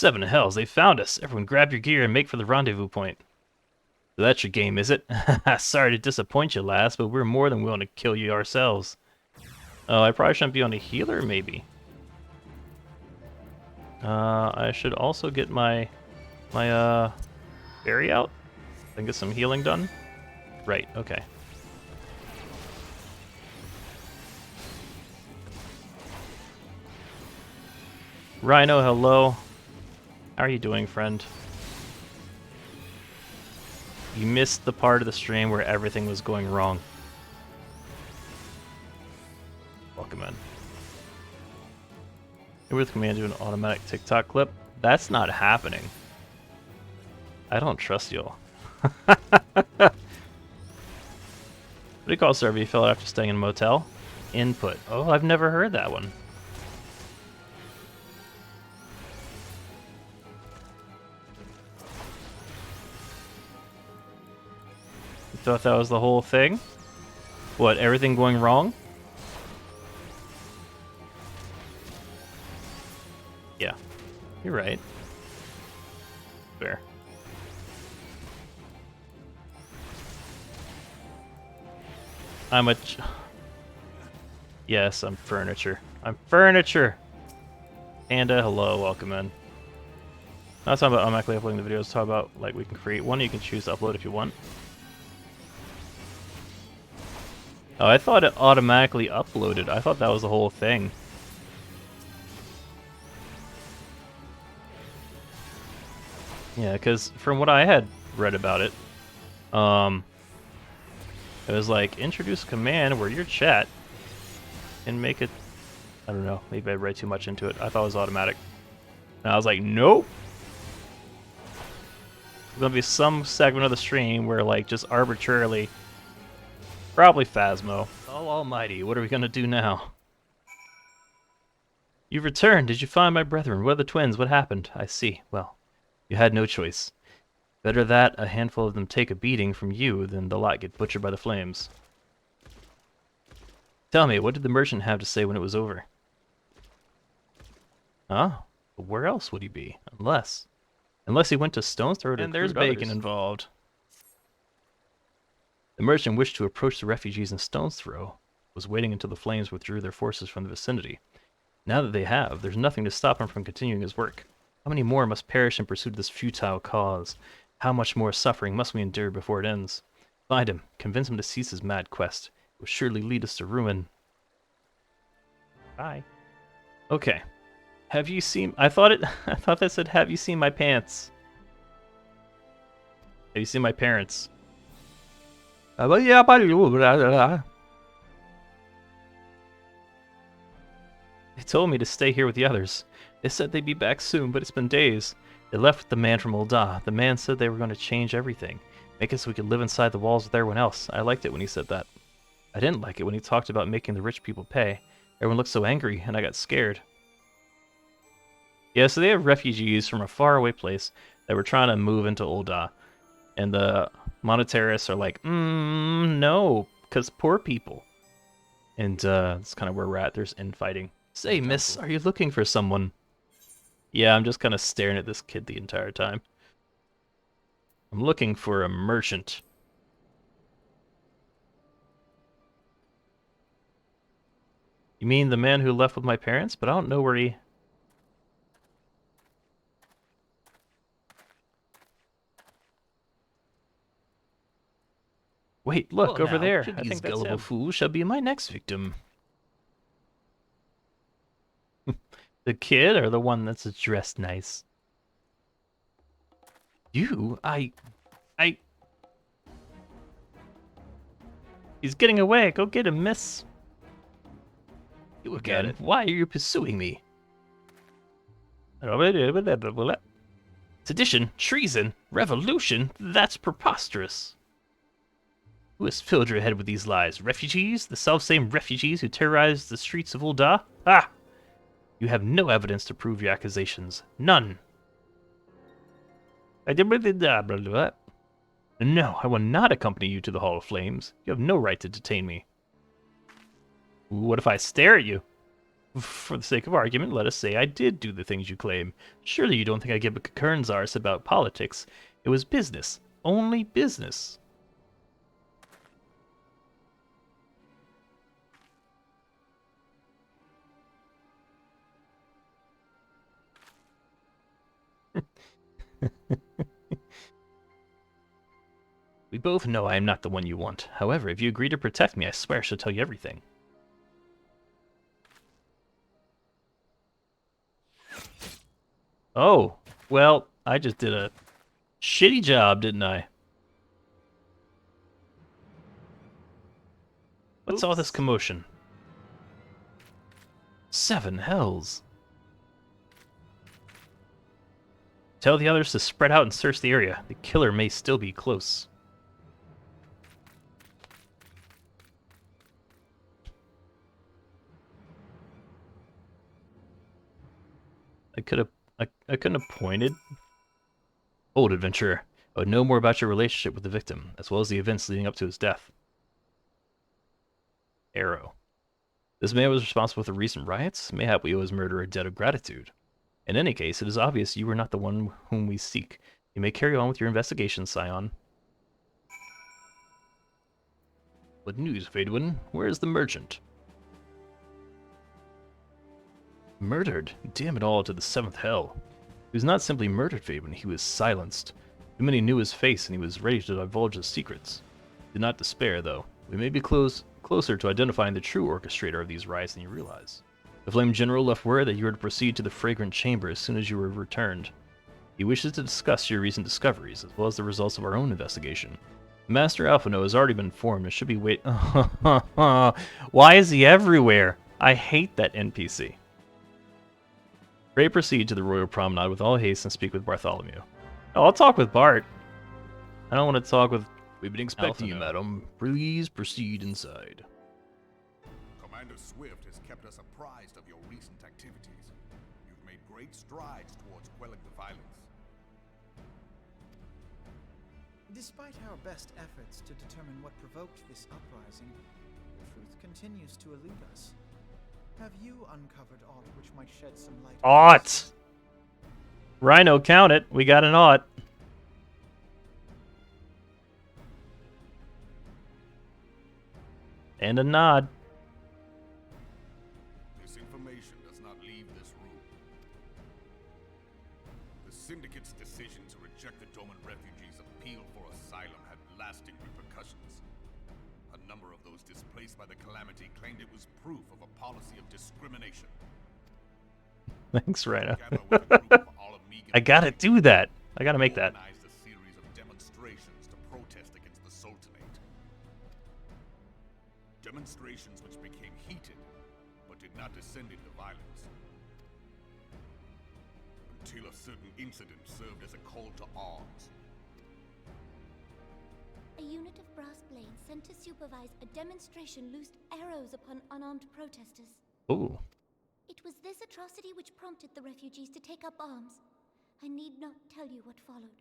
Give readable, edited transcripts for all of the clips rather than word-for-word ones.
Seven hells, they found us. Everyone grab your gear and make for the rendezvous point. So that's your game, is it? Sorry to disappoint you, lass, but we're more than willing to kill you ourselves. Oh, I probably shouldn't be on a healer, maybe. I should also get my berry out and get some healing done. Right, okay. Rhino, hello. How are you doing, friend? You missed the part of the stream where everything was going wrong. Welcome in. With command do an automatic TikTok clip. That's not happening. I don't trust y'all. What do you call server you fill out after staying in a motel? Input. Oh, I've never heard that one. You thought that was the whole thing? What, everything going wrong? Yeah, you're right. Fair. Yes, I'm furniture. I'm furniture! Panda, hello, welcome in. Not talking about automatically uploading the videos, talk about, like, we can create one, you can choose to upload if you want. Oh, I thought it automatically uploaded. I thought that was the whole thing. Yeah, because from what I had read about it, it was like, introduce a command where your chat and make it... I don't know, maybe I read too much into it. I thought it was automatic. And I was like, nope! There's gonna be some segment of the stream where, like, just arbitrarily... Probably Phasmo. Oh, almighty, what are we gonna do now? You've returned! Did you find my brethren? What are the twins? What happened? I see. Well, you had no choice. Better that a handful of them take a beating from you than the lot get butchered by the flames. Tell me, what did the merchant have to say when it was over? Huh? But where else would he be? Unless he went to Stone's Throw to recruit others. And there's bacon involved. The merchant wished to approach the refugees in Stone's Throw, was waiting until the flames withdrew their forces from the vicinity. Now that they have, there's nothing to stop him from continuing his work. How many more must perish in pursuit of this futile cause? How much more suffering must we endure before it ends? Find him, convince him to cease his mad quest. It will surely lead us to ruin. Bye. Okay. Have you seen... I thought that said, have you seen my pants? Have you seen my parents? They told me to stay here with the others. They said they'd be back soon, but it's been days. They left with the man from Ul'dah. The man said they were going to change everything. Make it so we could live inside the walls with everyone else. I liked it when he said that. I didn't like it when he talked about making the rich people pay. Everyone looked so angry, and I got scared. Yeah, so they have refugees from a faraway place that were trying to move into Ul'dah. And the monetarists are like, no, because poor people. And that's kind of where we're at. There's infighting. Say, miss, are you looking for someone? Yeah, I'm just kind of staring at this kid the entire time. I'm looking for a merchant. You mean the man who left with my parents? But I don't know where he... Wait, look, over there. I think that's gullible fool shall be my next victim. The kid or the one that's dressed nice? You? He's getting away. Go get him, miss. You again? Why are you pursuing me? Sedition, treason, revolution? That's preposterous. Who has filled your head with these lies? Refugees? The self-same refugees who terrorized the streets of Ul'dah? Ah! You have no evidence to prove your accusations. None. No, I will not accompany you to the Hall of Flames. You have no right to detain me. What if I stare at you? For the sake of argument, let us say I did do the things you claim. Surely you don't think I give a concern's arse about politics. It was business. Only business. We both know I am not the one you want. However, if you agree to protect me, I swear I shall tell you everything. Oh, well, I just did a shitty job, didn't I? What's all this commotion? 7 hells. Tell the others to spread out and search the area. The killer may still be close. I couldn't have pointed. Old adventurer, I would know more about your relationship with the victim, as well as the events leading up to his death. Arrow. This man was responsible for the recent riots. Mayhap we owe his murderer a debt of gratitude. In any case, it is obvious you are not the one whom we seek. You may carry on with your investigation, Scion. What news, Fadewind? Where is the merchant? Murdered? Damn it all to the 7th hell. He was not simply murdered, Fadewind, he was silenced. Too many knew his face, and he was ready to divulge his secrets. Did not despair, though. We may be closer to identifying the true orchestrator of these riots than you realize. The Flame General left word that you were to proceed to the Fragrant Chamber as soon as you were returned. He wishes to discuss your recent discoveries, as well as the results of our own investigation. Master Alphinaud has already been informed and should be wait- Why is he everywhere? I hate that NPC. Pray proceed to the Royal Promenade with all haste and speak with Bartholomew. Oh, I'll talk with Bart. I don't want to talk with We've been expecting you, Alphinaud. madam. Please proceed inside. Commander Swift has kept us apprised of your recent activities. You've made great strides towards quelling the violence. Despite our best efforts to determine what provoked this uprising, the truth continues to elude us. Have you uncovered aught which might shed some light on this? Aught. Rhino, count it. We got an aught. And a nod. This information does not leave this room. The Syndicate's decision to reject the Doman refugees' appeal for asylum had lasting repercussions. A number of those displaced by the calamity claimed it was proof of a policy of discrimination. Thanks, Rhino. Together with a group of All-Amigan I gotta do that. I gotta make that. organized a series of demonstrations to protest against the Sultanate. Demonstrations which became heated, but did not descend into violence. Until a certain incident served as a call to arms. A unit of brass blades sent to supervise a demonstration loosed arrows upon unarmed protesters. Ooh. It was this atrocity which prompted the refugees to take up arms. I need not tell you what followed.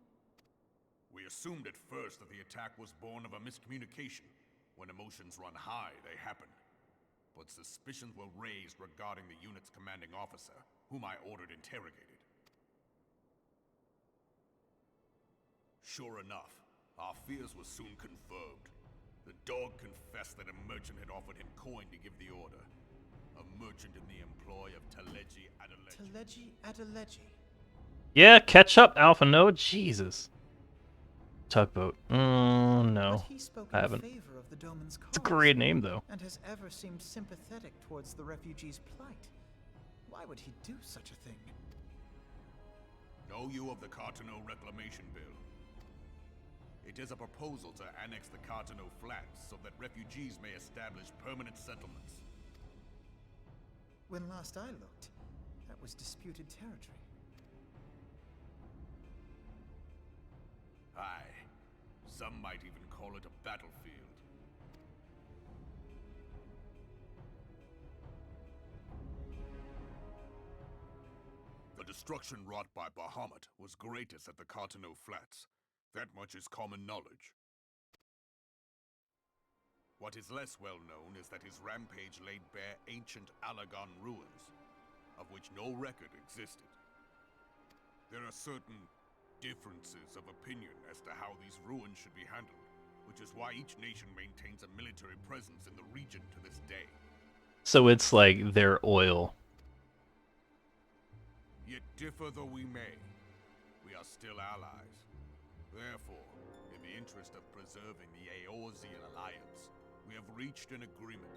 We assumed at first that the attack was born of a miscommunication. When emotions run high, they happen. But suspicions were raised regarding the unit's commanding officer, whom I ordered interrogated. Sure enough, our fears were soon confirmed. The dog confessed that a merchant had offered him coin to give the order. A merchant in the employ of Teledji Adeledji. Teledji Adeledji. Yeah, catch up, Alphinaud. Jesus. Tugboat. No. But he spoke I in haven't. favor of the Doman's It's a cause, great name, though. and has ever seemed sympathetic towards the refugees' plight. Why would he do such a thing? Know you of the Kortrah Reclamation Bill? It is a proposal to annex the Kortrah Flats so that refugees may establish permanent settlements. When last I looked, that was disputed territory. Aye. Some might even call it a battlefield. The destruction wrought by Bahamut was greatest at the Kortrah Flats. That much is common knowledge. What is less well known is that his rampage laid bare ancient Alagon ruins, of which no record existed. There are certain differences of opinion as to how these ruins should be handled, which is why each nation maintains a military presence in the region to this day. So it's like their oil. Yet differ though we may, we are still allies. Therefore, in the interest of preserving the Eorzean alliance, we have reached an agreement.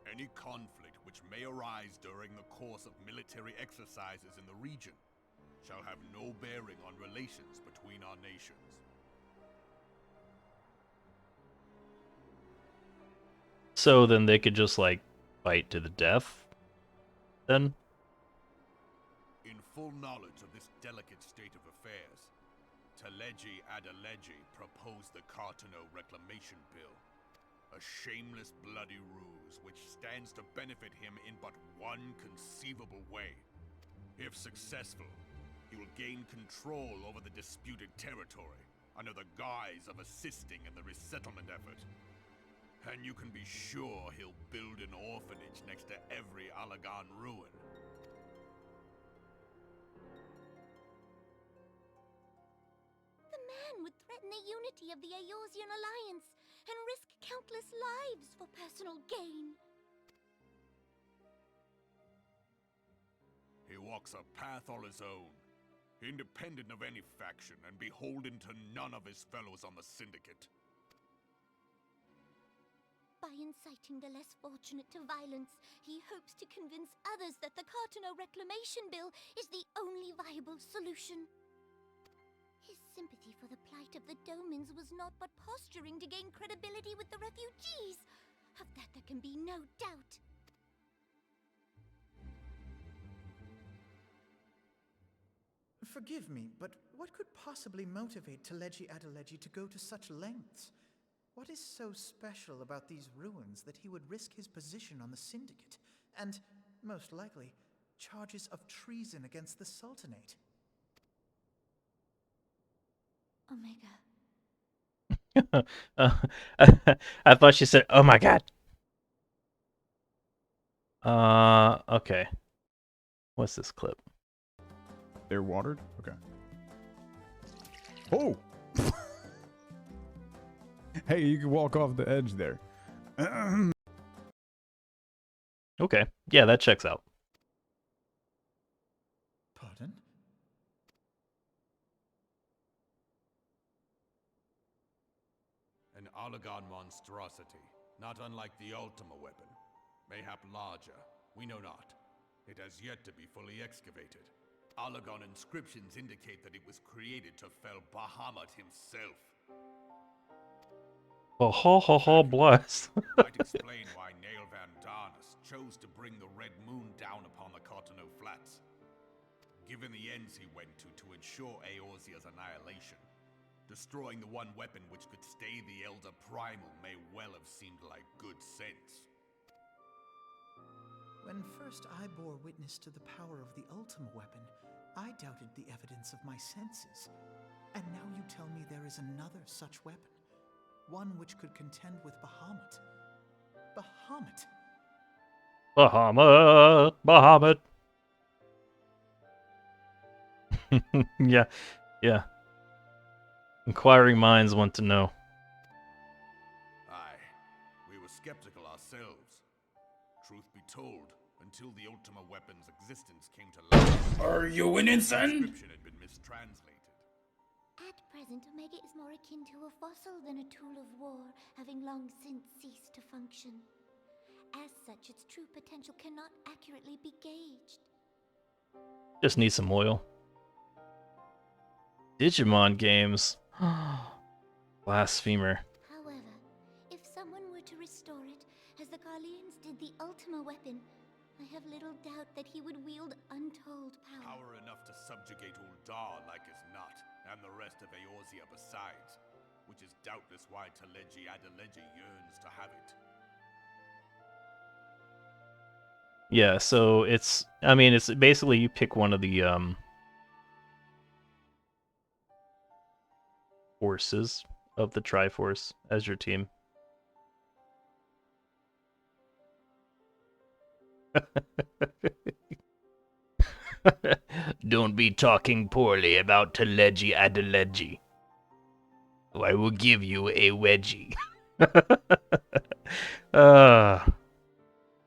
Any conflict which may arise during the course of military exercises in the region shall have no bearing on relations between our nations. So then they could just, like, fight to the death? Then? In full knowledge of this delicate state of affairs, Teledji Adeledji proposed the Kortrah Reclamation Bill. A shameless bloody ruse which stands to benefit him in but one conceivable way. If successful, he will gain control over the disputed territory under the guise of assisting in the resettlement effort. And you can be sure he'll build an orphanage next to every Alagon ruin. The man would threaten the unity of the Eorzean alliance and risk countless lives for personal gain. He walks a path all his own, independent of any faction and beholden to none of his fellows on the Syndicate. By inciting the less fortunate to violence, he hopes to convince others that the Kortrah Reclamation Bill is the only viable solution. His sympathy for the plight of the Domans was not but posturing to gain credibility with the refugees. Of that there can be no doubt. Forgive me, but what could possibly motivate Teledji Adeledji to go to such lengths? What is so special about these ruins that he would risk his position on the Syndicate, and, most likely, charges of treason against the Sultanate? Omega. I thought she said, "Oh my god." Okay. What's this clip? They're watered? Okay. Oh! Hey, you can walk off the edge there. Okay. Yeah, that checks out. Pardon? An Alagon monstrosity, not unlike the Ultima weapon. Mayhap larger, we know not. It has yet to be fully excavated. Alagon inscriptions indicate that it was created to fell Bahamut himself. Oh, ho, ho, ho, blessed. Might explain why Nail Van Darnus chose to bring the Red Moon down upon the Kortrah Flats. Given the ends he went to ensure Eorzea's annihilation, destroying the one weapon which could stay the Elder Primal may well have seemed like good sense. When first I bore witness to the power of the Ultima weapon, I doubted the evidence of my senses. And now you tell me there is another such weapon. One which could contend with Bahamut. Bahamut! Bahamut! Bahamut! Yeah, yeah. Inquiring minds want to know. Aye, we were skeptical ourselves. Truth be told, until the Ultima weapon's existence came to light. Are you winning, The son? inscription had been mistranslated. At present, Omega is more akin to a fossil than a tool of war, having long since ceased to function. As such, its true potential cannot accurately be gauged. Just need some oil. Digimon games. Blasphemer. However, if someone were to restore it, as the Garleans did the Ultima weapon, I have little doubt that he would wield untold power. Power enough to subjugate Uldar like as not, and the rest of Eorzea besides, which is doubtless why Teledji Adeledji yearns to have it. Yeah, so it's, I mean, it's basically you pick one of the forces of the Triforce as your team. Don't be talking poorly about Teledji Adeledji. I will give you a wedgie.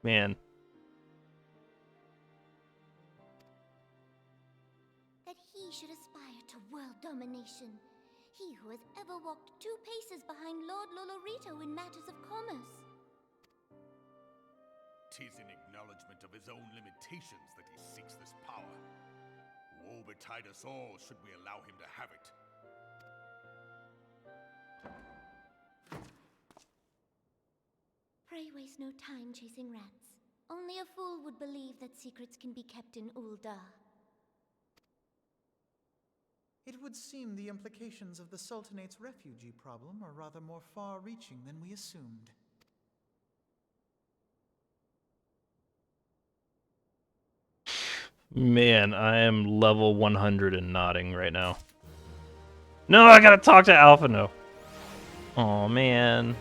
Man. That he should aspire to world domination. He who has ever walked 2 paces behind Lord Lolorito in matters of commerce. 'Tis in acknowledgement of his own limitations that he seeks this power. Woe betide us all should we allow him to have it. Pray waste no time chasing rats. Only a fool would believe that secrets can be kept in Ul'dah. It would seem the implications of the Sultanate's refugee problem are rather more far-reaching than we assumed. Man, I am level 100 and nodding right now. No, I gotta talk to Alphinaud. Oh man.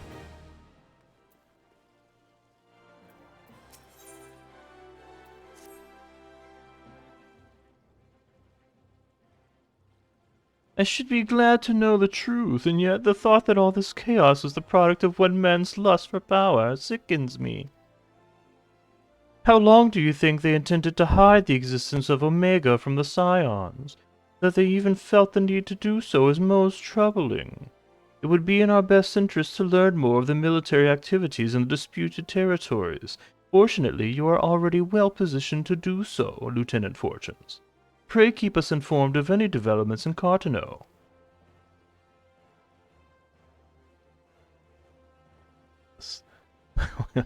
I should be glad to know the truth, and yet the thought that all this chaos is the product of one man's lust for power sickens me. How long do you think they intended to hide the existence of Omega from the Scions? That they even felt the need to do so is most troubling. It would be in our best interest to learn more of the military activities in the disputed territories. Fortunately, you are already well positioned to do so, Lieutenant Fortunes. Pray keep us informed of any developments in Kortrah.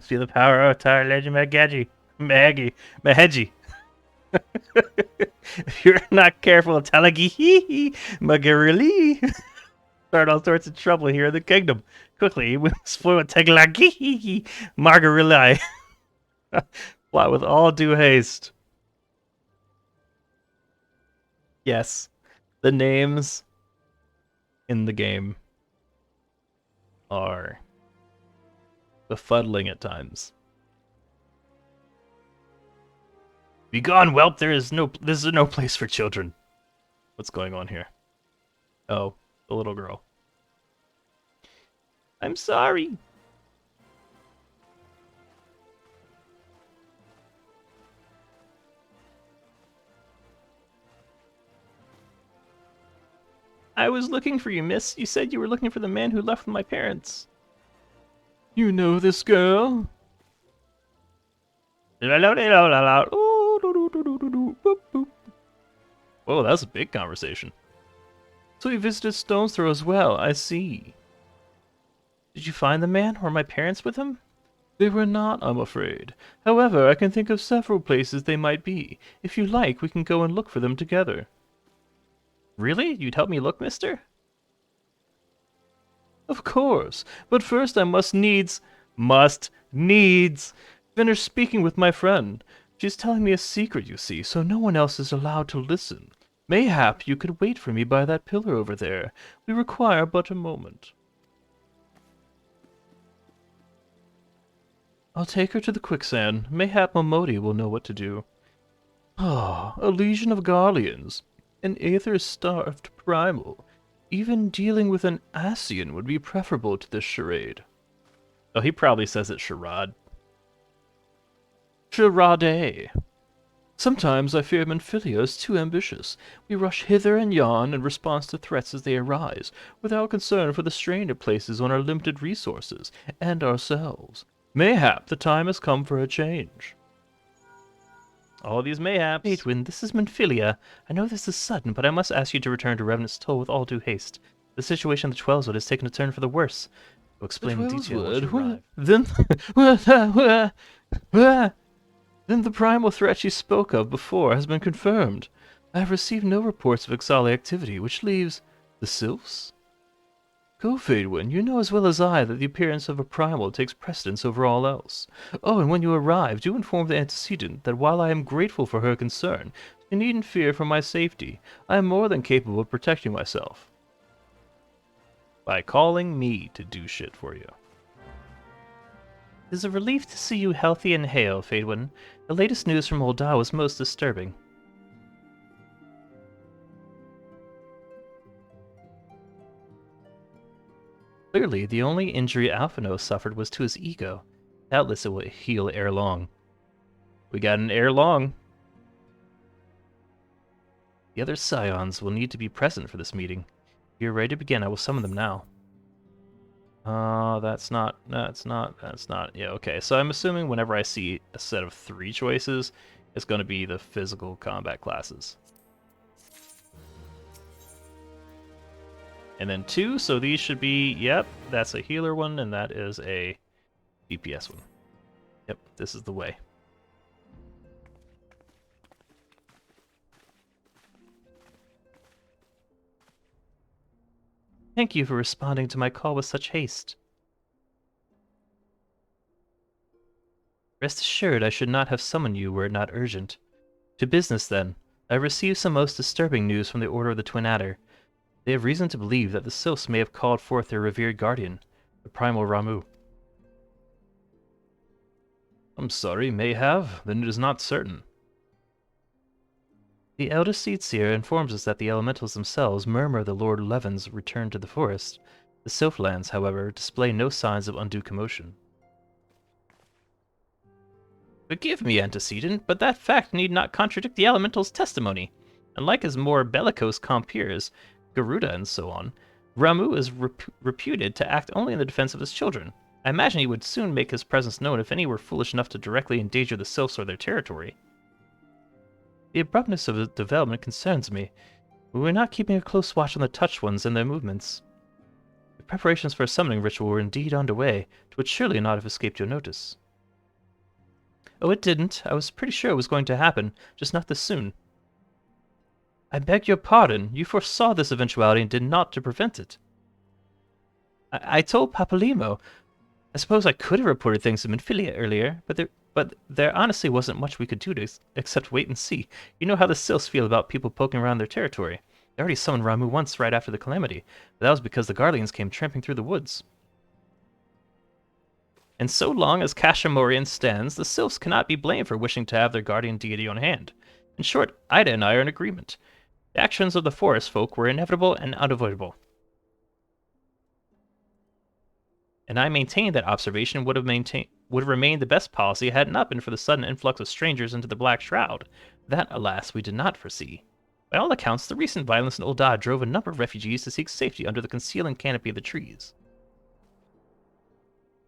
Feel the power of Teledji Adeledji. If you're not careful, Teledji Adeledji, start all sorts of trouble here in the kingdom. Quickly, we must spoil Teledji Adeledji. Fly with all due haste. Yes, the names in the game are befuddling at times. Begone, whelp! This is no place for children. What's going on here? Oh, the little girl. I'm sorry. I was looking for you, miss. You said you were looking for the man who left with my parents. You know this girl? Whoa, that's a big conversation. So you visited Stone's Throw as well, I see. Did you find the man? Were my parents with him? They were not, I'm afraid. However, I can think of several places they might be. If you like, we can go and look for them together. Really? You'd help me look, mister? Of course, but first I must needs finish speaking with my friend. She's telling me a secret, you see, so no one else is allowed to listen. Mayhap you could wait for me by that pillar over there. We require but a moment. I'll take her to the quicksand. Mayhap Momodi will know what to do. Ah, a legion of Garleans. An Aether-starved primal. Even dealing with an Ascian would be preferable to this charade. Oh, he probably says it charade. Charade. Sometimes I fear Menphilia is too ambitious. We rush hither and yon in response to threats as they arise, without concern for the strain it places on our limited resources, and ourselves. Mayhap the time has come for a change. All these mayhaps. Aedwin, this is Menphilia. I know this is sudden, but I must ask you to return to Revenant's Toll with all due haste. The situation in the Twelswood has taken a turn for the worse. I'll explain in detail once you arrive. Then the primal threat you spoke of before has been confirmed. I have received no reports of Ixali activity, which leaves the Sylphs? Go, Faedwin, you know as well as I that the appearance of a primal takes precedence over all else. Oh, and when you arrive, do inform the antecedent that while I am grateful for her concern, she needn't fear for my safety. I am more than capable of protecting myself. By calling me to do shit for you. It is a relief to see you healthy and hale, Faedwin. The latest news from Ul'dah was most disturbing. Clearly, the only injury Alphinaud suffered was to his ego. Doubtless it will heal ere long. We got an ere long. The other scions will need to be present for this meeting. If you're ready to begin, I will summon them now. That's not. Yeah, okay. So I'm assuming whenever I see a set of 3 choices, it's going to be the physical combat classes. And then 2, so these should be, yep, that's a healer one, and that is a DPS one. Yep, this is the way. Thank you for responding to my call with such haste. Rest assured I should not have summoned you were it not urgent. To business, then. I have received some most disturbing news from the Order of the Twin Adder. They have reason to believe that the Sylphs may have called forth their revered guardian, the primal Ramuh. I'm sorry, may have? Then it is not certain. The Elder Seedseer informs us that the elementals themselves murmur the Lord Levin's return to the forest. The Sylphlands, however, display no signs of undue commotion. Forgive me, antecedent, but that fact need not contradict the elemental's testimony. Unlike his more bellicose compeers, Garuda and so on, Ramuh is reputed to act only in the defense of his children. I imagine he would soon make his presence known if any were foolish enough to directly endanger the Sylphs or their territory. The abruptness of the development concerns me. We were not keeping a close watch on the Touched Ones and their movements. The preparations for a summoning ritual were indeed underway, which would surely not have escaped your notice. Oh, it didn't. I was pretty sure it was going to happen, just not this soon. I beg your pardon. You foresaw this eventuality and did naught to prevent it. I told Papalymo. I suppose I could have reported things to Minfilia earlier, but there honestly wasn't much we could do except wait and see. You know how the Sylphs feel about people poking around their territory. They already summoned Ramuh once right after the calamity, but that was because the Guardians came tramping through the woods. And so long as Kashamorian stands, the Sylphs cannot be blamed for wishing to have their guardian deity on hand. In short, Ida and I are in agreement. The actions of the forest folk were inevitable and unavoidable. And I maintain that observation would have remained the best policy had it not been for the sudden influx of strangers into the Black Shroud. That, alas, we did not foresee. By all accounts, the recent violence in Ul'dah drove a number of refugees to seek safety under the concealing canopy of the trees.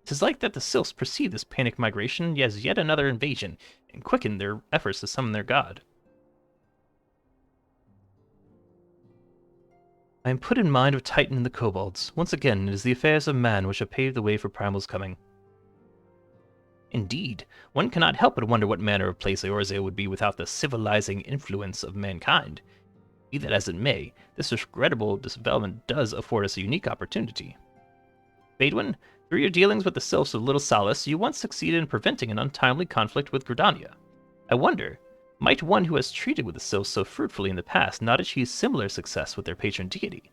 'Tis like that the Sylphs perceive this panic migration as yet another invasion, and quicken their efforts to summon their god. I am put in mind of Titan and the Kobolds. Once again, it is the affairs of man which have paved the way for Primal's coming. Indeed, one cannot help but wonder what manner of place Eorzea would be without the civilizing influence of mankind. Be that as it may, this regrettable development does afford us a unique opportunity. Faedwin, through your dealings with the Sylphs of Little Solace, you once succeeded in preventing an untimely conflict with Gridania. I wonder, might one who has treated with the Sylphs so fruitfully in the past not achieve similar success with their patron deity?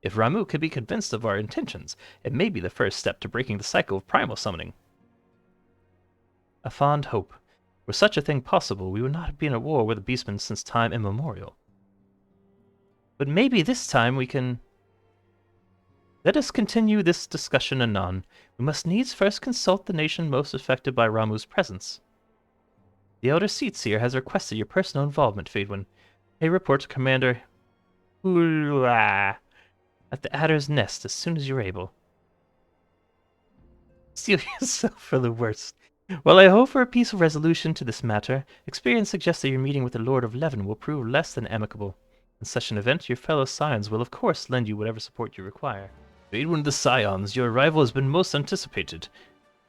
If Ramuh could be convinced of our intentions, it may be the first step to breaking the cycle of primal summoning. A fond hope. Were such a thing possible, we would not have been at war with the Beastmen since time immemorial. But maybe this time we can... Let us continue this discussion anon. We must needs first consult the nation most affected by Ramuh's presence. The Elder Seedseer has requested your personal involvement, Faedwin. May report to Commander Hula at the Adder's Nest as soon as you're able. Steel yourself for the worst. While I hope for a peaceful resolution to this matter, experience suggests that your meeting with the Lord of Levin will prove less than amicable. In such an event, your fellow scions will of course lend you whatever support you require. Faedwin of the Scions, your arrival has been most anticipated.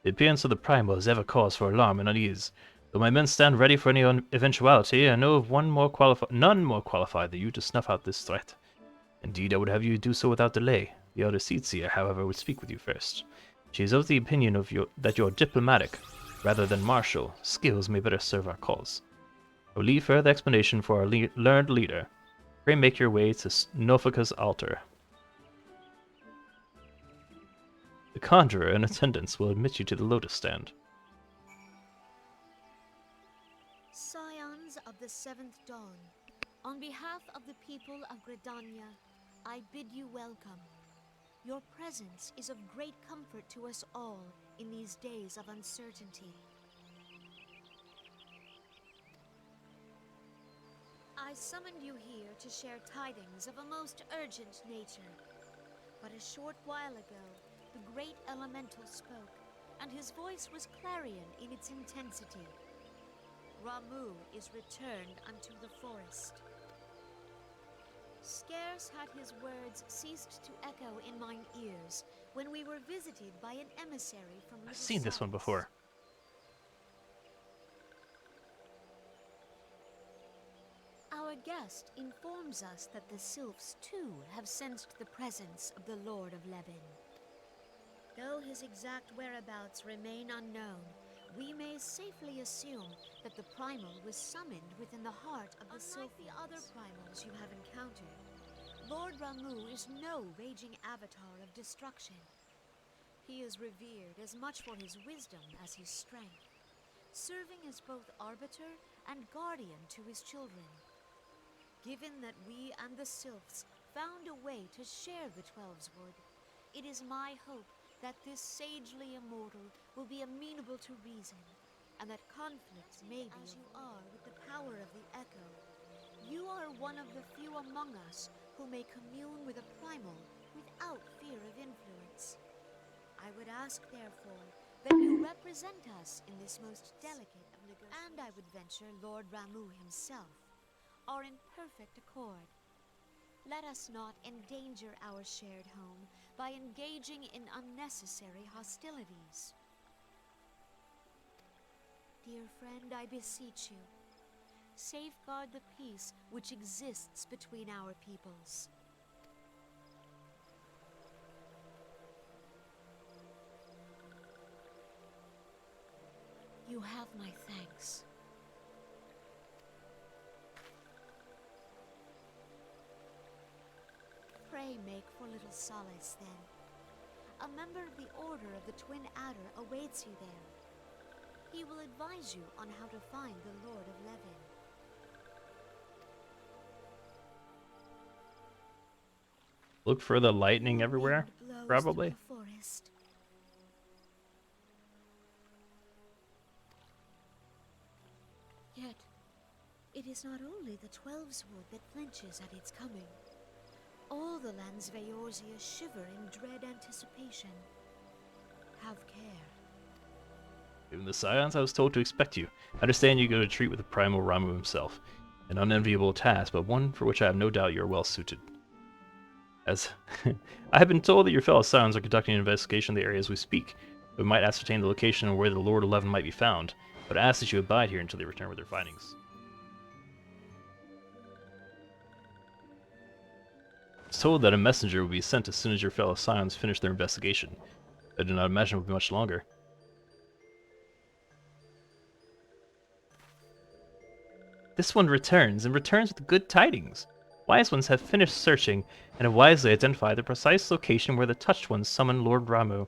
The appearance of the Primal is ever cause for alarm and unease. Though my men stand ready for any eventuality, I know of none more qualified than you to snuff out this threat. Indeed, I would have you do so without delay. The Elder Seedseer, however, would speak with you first. She is of the opinion that your diplomatic, rather than martial, skills may better serve our cause. I will leave further explanation for our learned leader. Pray make your way to Nofika's altar. The conjurer in attendance will admit you to the lotus stand. Scions of the Seventh Dawn, on behalf of the people of Gridania, I bid you welcome. Your presence is of great comfort to us all in these days of uncertainty. I summoned you here to share tidings of a most urgent nature. But a short while ago, the great elemental spoke, and his voice was clarion in its intensity. Ramuh is returned unto the forest. Scarce had his words ceased to echo in mine ears when we were visited by an emissary from I've seen this one Silence. before. Our guest informs us that the sylphs too have sensed the presence of the Lord of Levin. Though his exact whereabouts remain unknown, we may safely assume that the primal was summoned within the heart of the sylph. Unlike the other primals you have encountered, Lord Ramuh is no raging avatar of destruction. He is revered as much for his wisdom as his strength, serving as both arbiter and guardian to his children. Given that we and the sylphs found a way to share the Twelves Wood, it is my hope that this sagely immortal will be amenable to reason, and that conflicts may be as you are with the power of the Echo. You are one of the few among us who may commune with a primal without fear of influence. I would ask, therefore, that you represent us in this most delicate of negotiations, and I would venture Lord Ramuh himself are in perfect accord. Let us not endanger our shared home by engaging in unnecessary hostilities. Dear friend, I beseech you, safeguard the peace which exists between our peoples. You have my thanks. Pray make for little solace, then. A member of the Order of the Twin Adder awaits you there. He will advise you on how to find the Lord of Levin. Look for the lightning Your everywhere, wind blows probably. through the forest. Yet, it is not only the Twelves Wood that flinches at its coming. All the lands of Eorzea shiver in dread anticipation. Have care. Given the scions, I was told to expect you. I understand you go to treat with the primal Ramuh himself. An unenviable task, but one for which I have no doubt you are well suited. As I have been told that your fellow scions are conducting an investigation in the area as we speak. We might ascertain the location and where the Lord of Levin might be found, but I ask that you abide here until they return with their findings. I was told that a messenger will be sent as soon as your fellow scions finish their investigation. I do not imagine it will be much longer. This one returns, and returns with good tidings. Wise ones have finished searching, and have wisely identified the precise location where the Touched Ones summoned Lord Ramuh.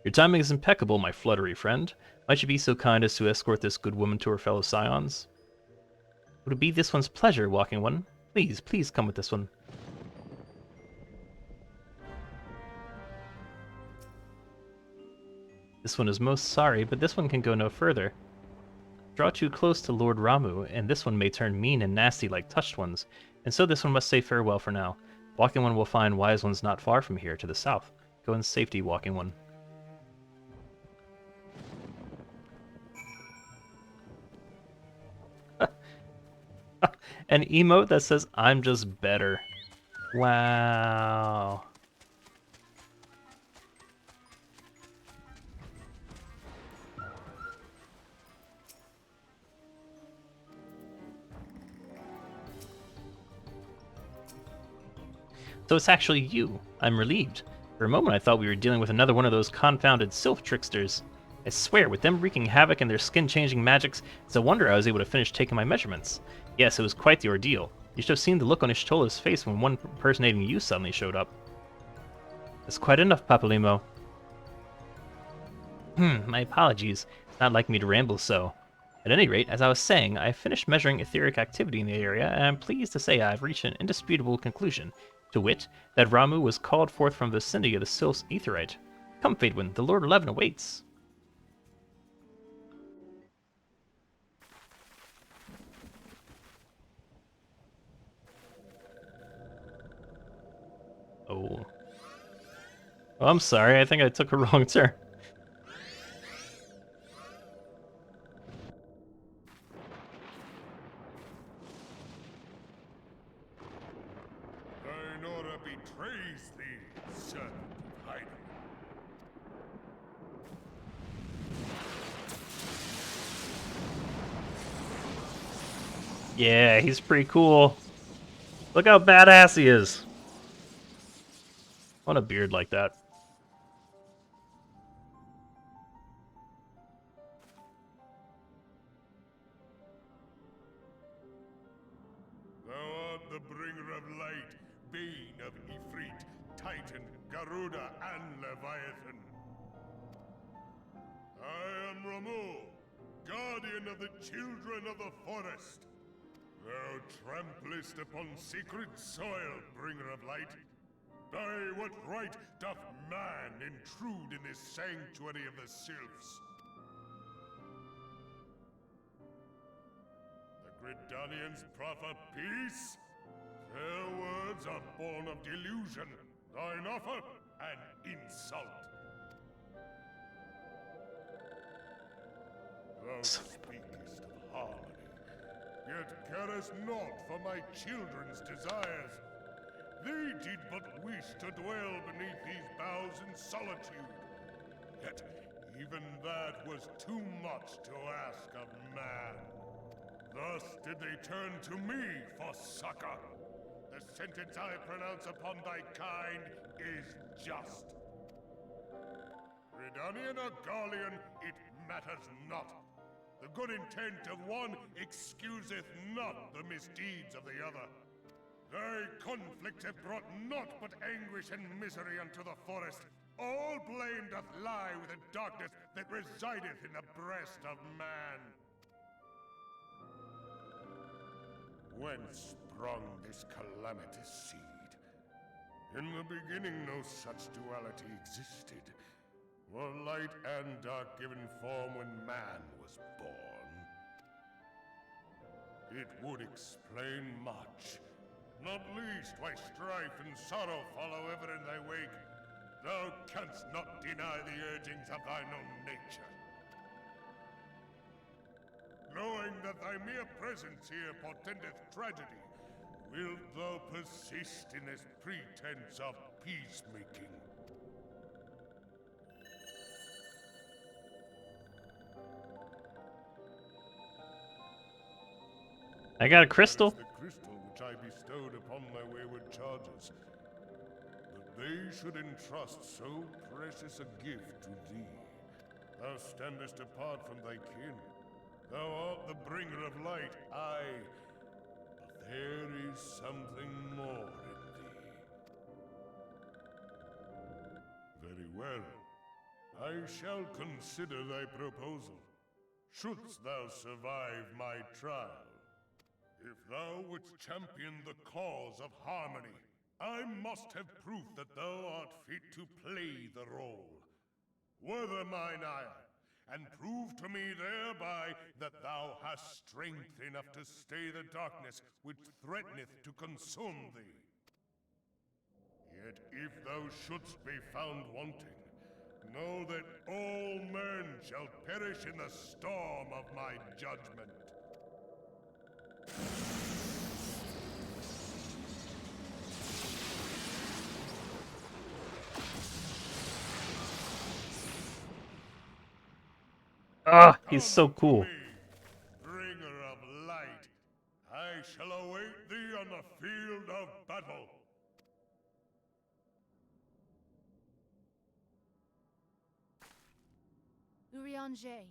Your timing is impeccable, my fluttery friend. Might you be so kind as to escort this good woman to her fellow scions? Would it be this one's pleasure, Walking One? Please, please come with this one. This one is most sorry, but this one can go no further. Draw too close to Lord Ramuh, and this one may turn mean and nasty like Touched Ones, and so this one must say farewell for now. Walking One will find Wise Ones not far from here, to the south. Go in safety, Walking One. An emote that says, I'm just better. Wow. So it's actually you. I'm relieved. For a moment I thought we were dealing with another one of those confounded sylph tricksters. I swear, with them wreaking havoc and their skin-changing magics, it's a wonder I was able to finish taking my measurements. Yes, it was quite the ordeal. You should have seen the look on Ishtola's face when one impersonating you suddenly showed up. That's quite enough, Papalymo. My apologies. It's not like me to ramble so. At any rate, as I was saying, I finished measuring etheric activity in the area, and I'm pleased to say I've reached an indisputable conclusion, to wit, that Ramuh was called forth from the vicinity of the Sylph's Aetherite. Come, Fadewind, the Lord 11 awaits. Oh. Oh, I'm sorry, I think I took a wrong turn. Thine order betrays thee, servant of hiding. Yeah, he's pretty cool. Look how badass he is. I want a beard like that. Thou art the bringer of light, bane of Ifrit, Titan, Garuda, and Leviathan. I am Ramuh, guardian of the children of the forest. Thou tramplest upon sacred soil, bringer of light. By what right doth man intrude in this sanctuary of the sylphs? The Gridanians proffer peace? Their words are born of delusion, thine offer an insult. Thou speakest of harmony, yet carest naught for my children's desires. They did but wish to dwell beneath these boughs in solitude. Yet even that was too much to ask of man. Thus did they turn to me for succor. The sentence I pronounce upon thy kind is just. Redanian or Garlean, it matters not. The good intent of one excuseth not the misdeeds of the other. Thy conflict hath brought naught but anguish and misery unto the forest. All blame doth lie with the darkness that resideth in the breast of man. Whence sprung this calamitous seed? In the beginning no such duality existed. Were light and dark given form when man was born? It would explain much. Not least why strife and sorrow follow ever in thy wake. Thou canst not deny the urgings of thine own nature. Knowing that thy mere presence here portendeth tragedy, wilt thou persist in this pretense of peacemaking? I got a crystal. The crystal which I bestowed upon thy wayward charges. That they should entrust so precious a gift to thee. Thou standest apart from thy kin. Thou art the bringer of light, aye. But there is something more in thee. Very well. I shall consider thy proposal. Shouldst thou survive my trial. If thou wouldst champion the cause of harmony, I must have proof that thou art fit to play the role. Wither mine ire, and prove to me thereby that thou hast strength enough to stay the darkness which threateneth to consume thee. Yet if thou shouldst be found wanting, know that all men shall perish in the storm of my judgment. Ah, he's so cool. Bringer of light, I shall await thee on the field of battle. Urianger,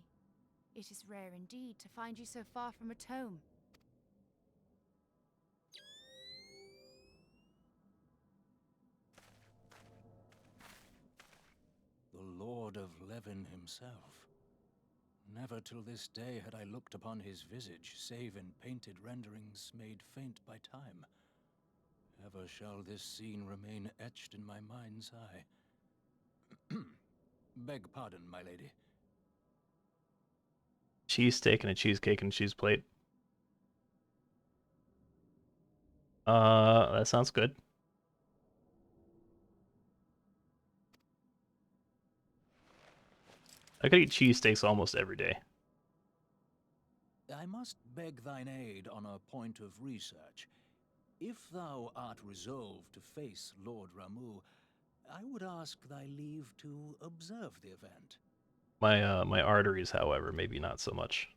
it is rare indeed to find you so far from a tome. Levin himself. Never till this day had I looked upon his visage, save in painted renderings made faint by time. Ever shall this scene remain etched in my mind's eye. Beg pardon, my lady. Cheesesteak and a cheesecake and cheese plate. That sounds good. I could eat cheesesteaks almost every day. I must beg thine aid on a point of research. If thou art resolved to face Lord Ramuh, I would ask thy leave to observe the event. My arteries, however, maybe not so much.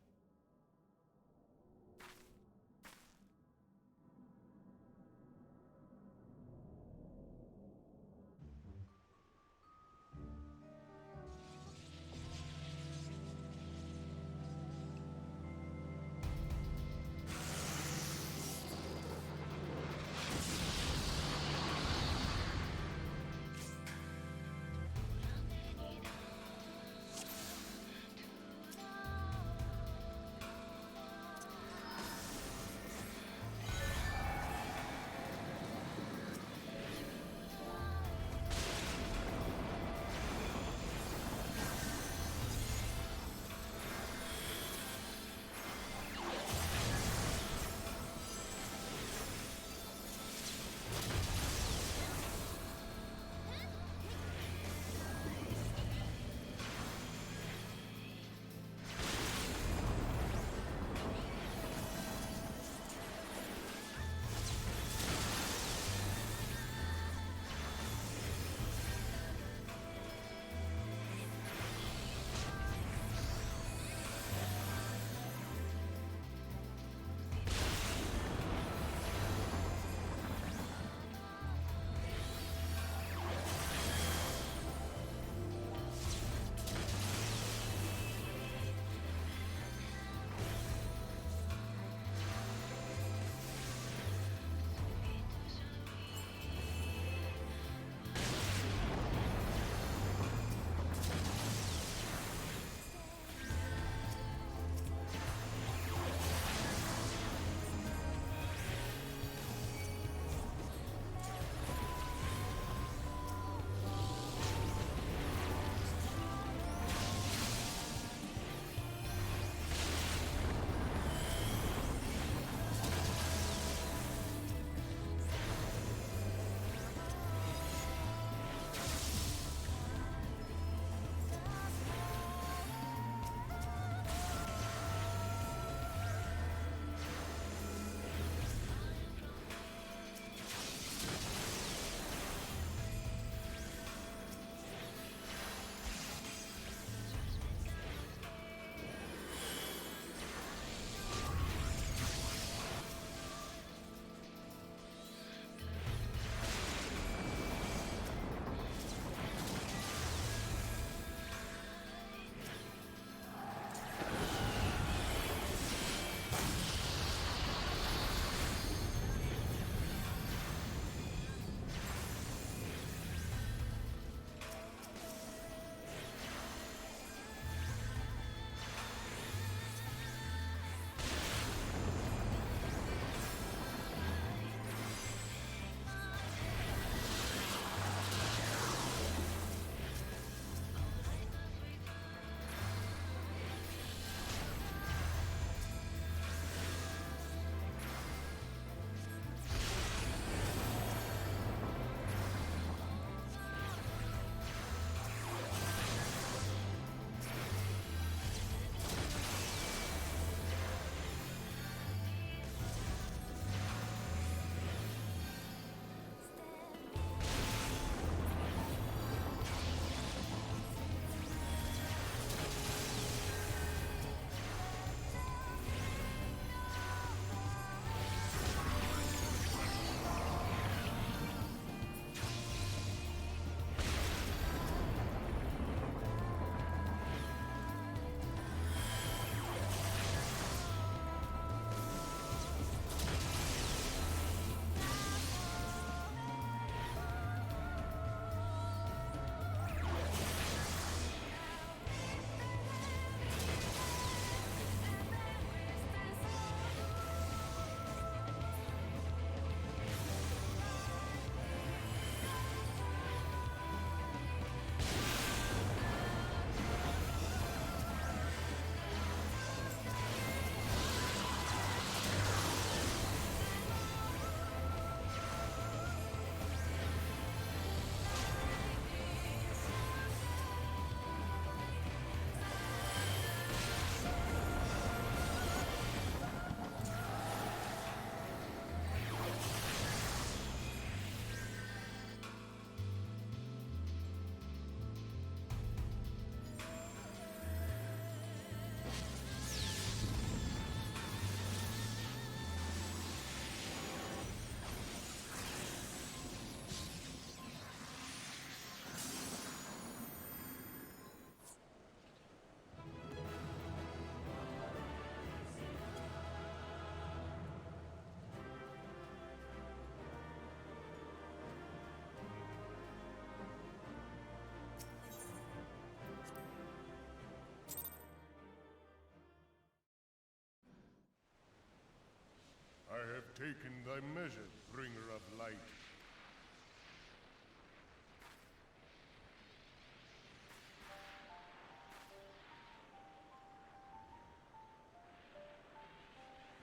taken thy measure, bringer of light.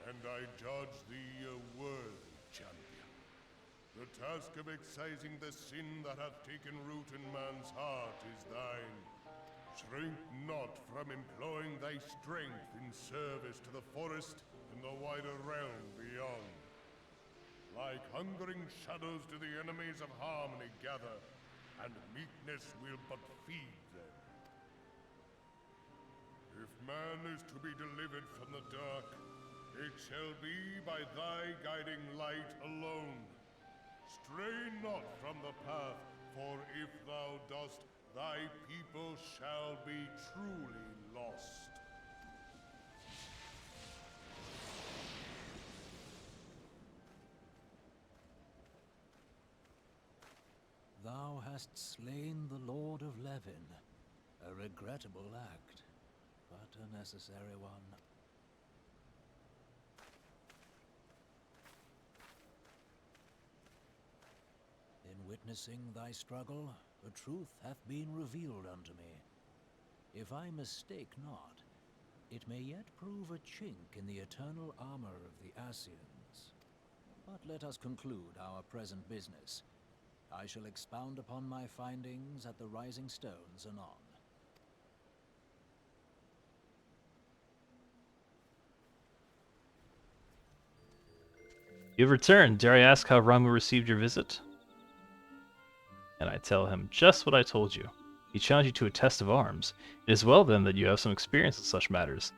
And I judge thee a worthy champion. The task of excising the sin that hath taken root in man's heart is thine. Shrink not from employing thy strength in service to the forest and the wider realm beyond. Like hungering shadows do the enemies of harmony gather, and meekness will but feed them. If man is to be delivered from the dark, it shall be by thy guiding light alone. Stray not from the path, for if thou dost, thy people shall be truly lost. Thou hast slain the Lord of Levin. A regrettable act, but a necessary one. In witnessing thy struggle, the truth hath been revealed unto me. If I mistake not, it may yet prove a chink in the eternal armor of the Ascians. But let us conclude our present business. I shall expound upon my findings at the Rising Stones anon. You've returned. Dare I ask how Ramuh received your visit? And I tell him just what I told you. He challenged you to a test of arms. It is well then that you have some experience in such matters.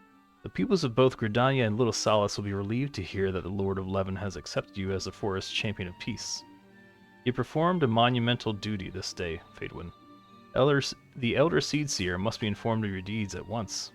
The peoples of both Gridania and Little Solace will be relieved to hear that the Lord of Levin has accepted you as the forest's champion of peace. You performed a monumental duty this day, Faedwin. The Elder Seedseer must be informed of your deeds at once.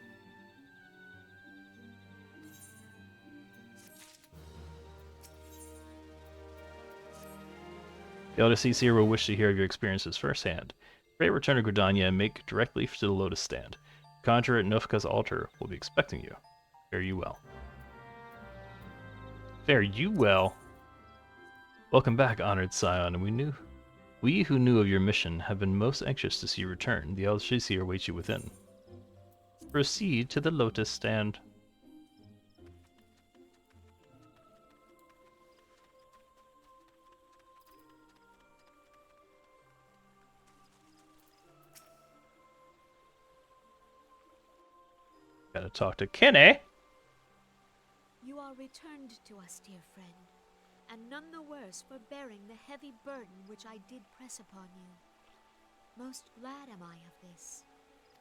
The Elder Seedseer will wish to hear of your experiences firsthand. Pray return to Gridania and make directly to the Lotus Stand. The conjurer at Nofka's altar will be expecting you. Fare you well. Fare you well? Welcome back, honored scion, and we who knew of your mission have been most anxious to see you return. The Elder Seedseer awaits you within. Proceed to the Lotus Stand. Gotta talk to Kenny. You are returned to us, dear friend, and none the worse for bearing the heavy burden which I did press upon you. Most glad am I of this.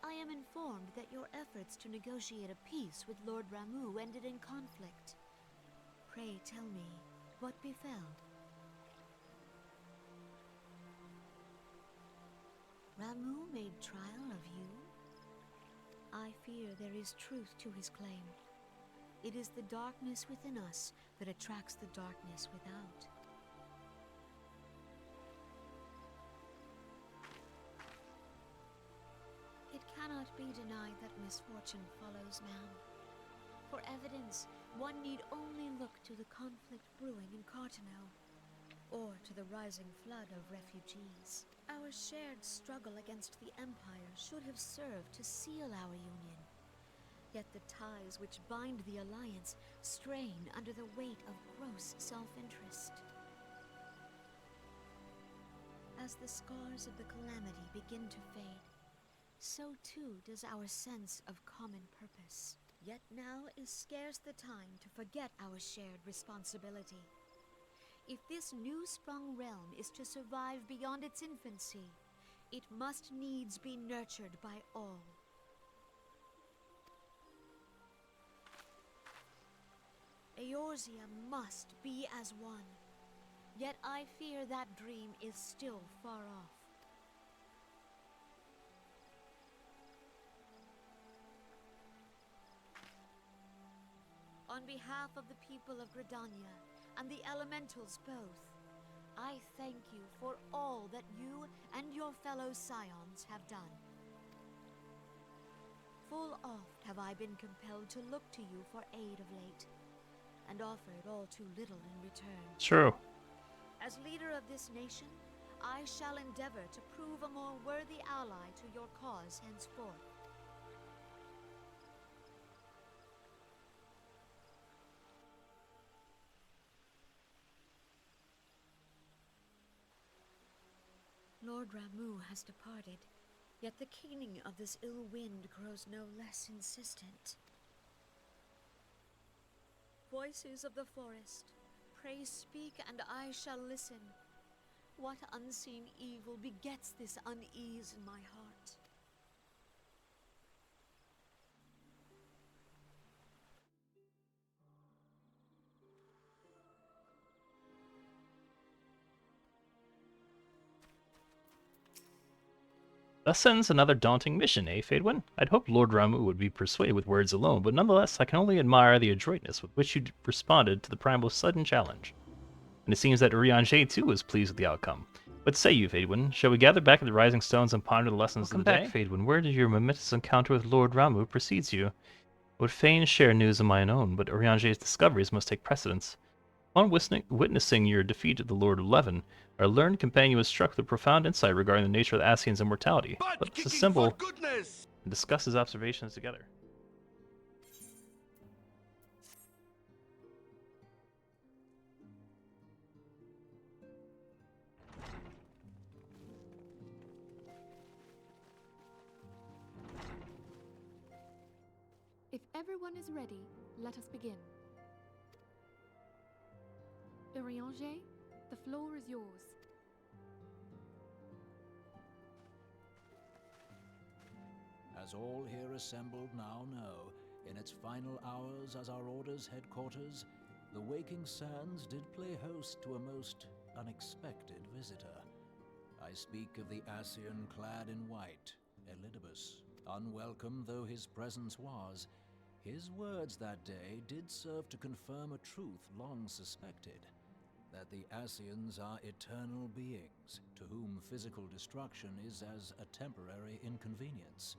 I am informed that your efforts to negotiate a peace with Lord Ramuh ended in conflict. Pray tell me, what befell? Ramuh made trial of you? I fear there is truth to his claim. It is the darkness within us that attracts the darkness without. It cannot be denied that misfortune follows man. For evidence, one need only look to the conflict brewing in Kortrah, or to the rising flood of refugees. Our shared struggle against the Empire should have served to seal our union. Yet the ties which bind the Alliance strain under the weight of gross self-interest. As the scars of the calamity begin to fade, so too does our sense of common purpose. Yet now is scarce the time to forget our shared responsibility. If this new-sprung realm is to survive beyond its infancy, it must needs be nurtured by all. Eorzea must be as one, yet I fear that dream is still far off. On behalf of the people of Gridania, and the elementals both, I thank you for all that you and your fellow scions have done. Full oft have I been compelled to look to you for aid of late. and offered all too little in return. True. As leader of this nation, I shall endeavor to prove a more worthy ally to your cause henceforth. Lord Ramuh has departed, yet the keening of this ill wind grows no less insistent. Voices of the forest, pray speak and I shall listen. What unseen evil begets this unease in my heart? Thus ends another daunting mission, eh, Fadewin? I'd hoped Lord Ramuh would be persuaded with words alone, but nonetheless I can only admire the adroitness with which you responded to the Primal's sudden challenge. And it seems that Urianger too was pleased with the outcome. What say you, Fadewin? Shall we gather back at the Rising Stones and ponder the lessons of the day? Welcome back, Fadewin. Where did your momentous encounter with Lord Ramuh precedes you? I would fain share news of mine own, but Urianger's discoveries must take precedence. Upon witnessing your defeat of the Lord of Levin, our learned companion was struck with a profound insight regarding the nature of the Ascian's immortality. Let us assemble and discuss his observations together. If everyone is ready, let us begin. Urianger, the floor is yours. As all here assembled now know, in its final hours as our Order's headquarters, the Waking Sands did play host to a most unexpected visitor. I speak of the Ascian clad in white, Elidibus. Unwelcome though his presence was, his words that day did serve to confirm a truth long suspected, that the Ascians are eternal beings, to whom physical destruction is as a temporary inconvenience.